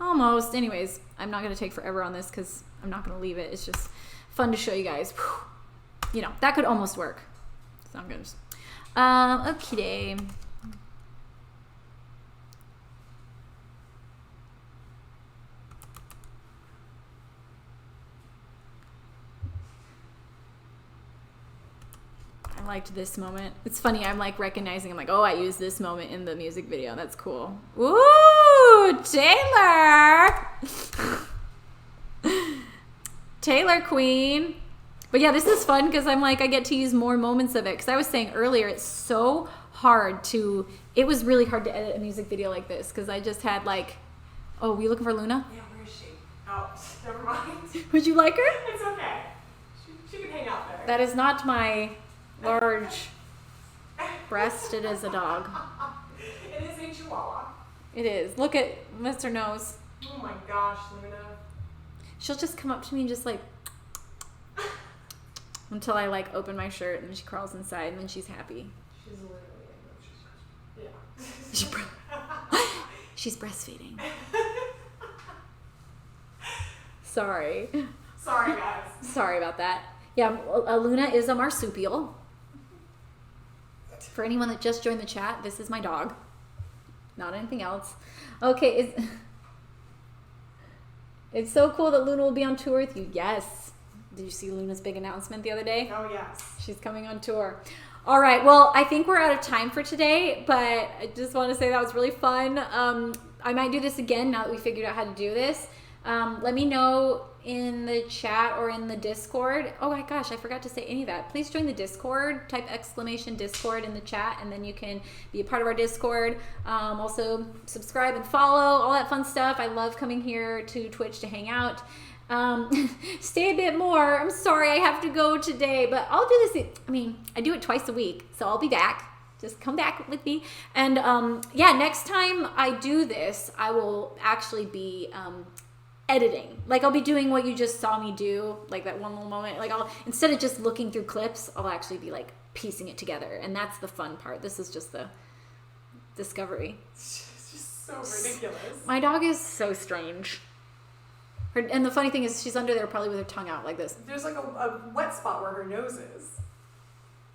Almost. Anyways, I'm not gonna take forever on this because I'm not gonna leave it. It's just fun to show you guys. You know, that could almost work. So I'm gonna just, okay. I liked this moment. It's funny, I'm like recognizing, I'm like, oh, I used this moment in the music video. That's cool. Ooh, Taylor! Taylor Queen. But yeah, this is fun because I'm like, I get to use more moments of it. Because I was saying earlier, it's so hard to, it was really hard to edit a music video like this. Because I just had like, oh, were you looking for Luna? Yeah, where is she? Oh, never mind. Would you like her? It's okay. She can hang out there. That is not my large breast. It is a dog. It is a chihuahua. It is. Look at Mr. Nose. Oh my gosh, Luna. She'll just come up to me and just like, until I like open my shirt and then she crawls inside and then she's happy. She's literally, yeah. She's breastfeeding. Sorry. Sorry, guys. Sorry about that. Yeah, Luna is a marsupial. For anyone that just joined the chat, this is my dog. Not anything else. Okay, it's so cool that Luna will be on tour with you. Yes. Did you see Luna's big announcement the other day? Oh, yes. She's coming on tour. All right. Well, I think we're out of time for today, but I just want to say that was really fun. I might do this again now that we figured out how to do this. Let me know in the chat or in the Discord. Oh my gosh, I forgot to say any of that. Please join the Discord. Type !Discord in the chat, and then you can be a part of our Discord. Also, subscribe and follow, all that fun stuff. I love coming here to Twitch to hang out. Stay a bit more. I'm sorry I have to go today, but I'll do this. I mean, I do it twice a week, so I'll be back. Just come back with me. And yeah, next time I do this, I will actually be editing. Like I'll be doing what you just saw me do, like that one little moment. Like I'll, instead of just looking through clips, I'll actually be like piecing it together. And that's the fun part. This is just the discovery. It's just so ridiculous. My dog is so strange. And the funny thing is she's under there probably with her tongue out like this. There's like a wet spot where her nose is.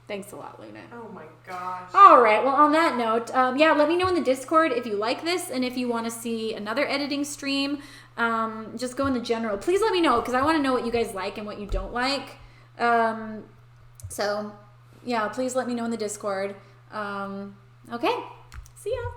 Thanks a lot, Luna. Oh my gosh. All right. Well, on that note, yeah, let me know in the Discord if you like this and if you want to see another editing stream. Just go in the general. Please let me know because I want to know what you guys like and what you don't like. So, yeah, please let me know in the Discord. Okay. See ya.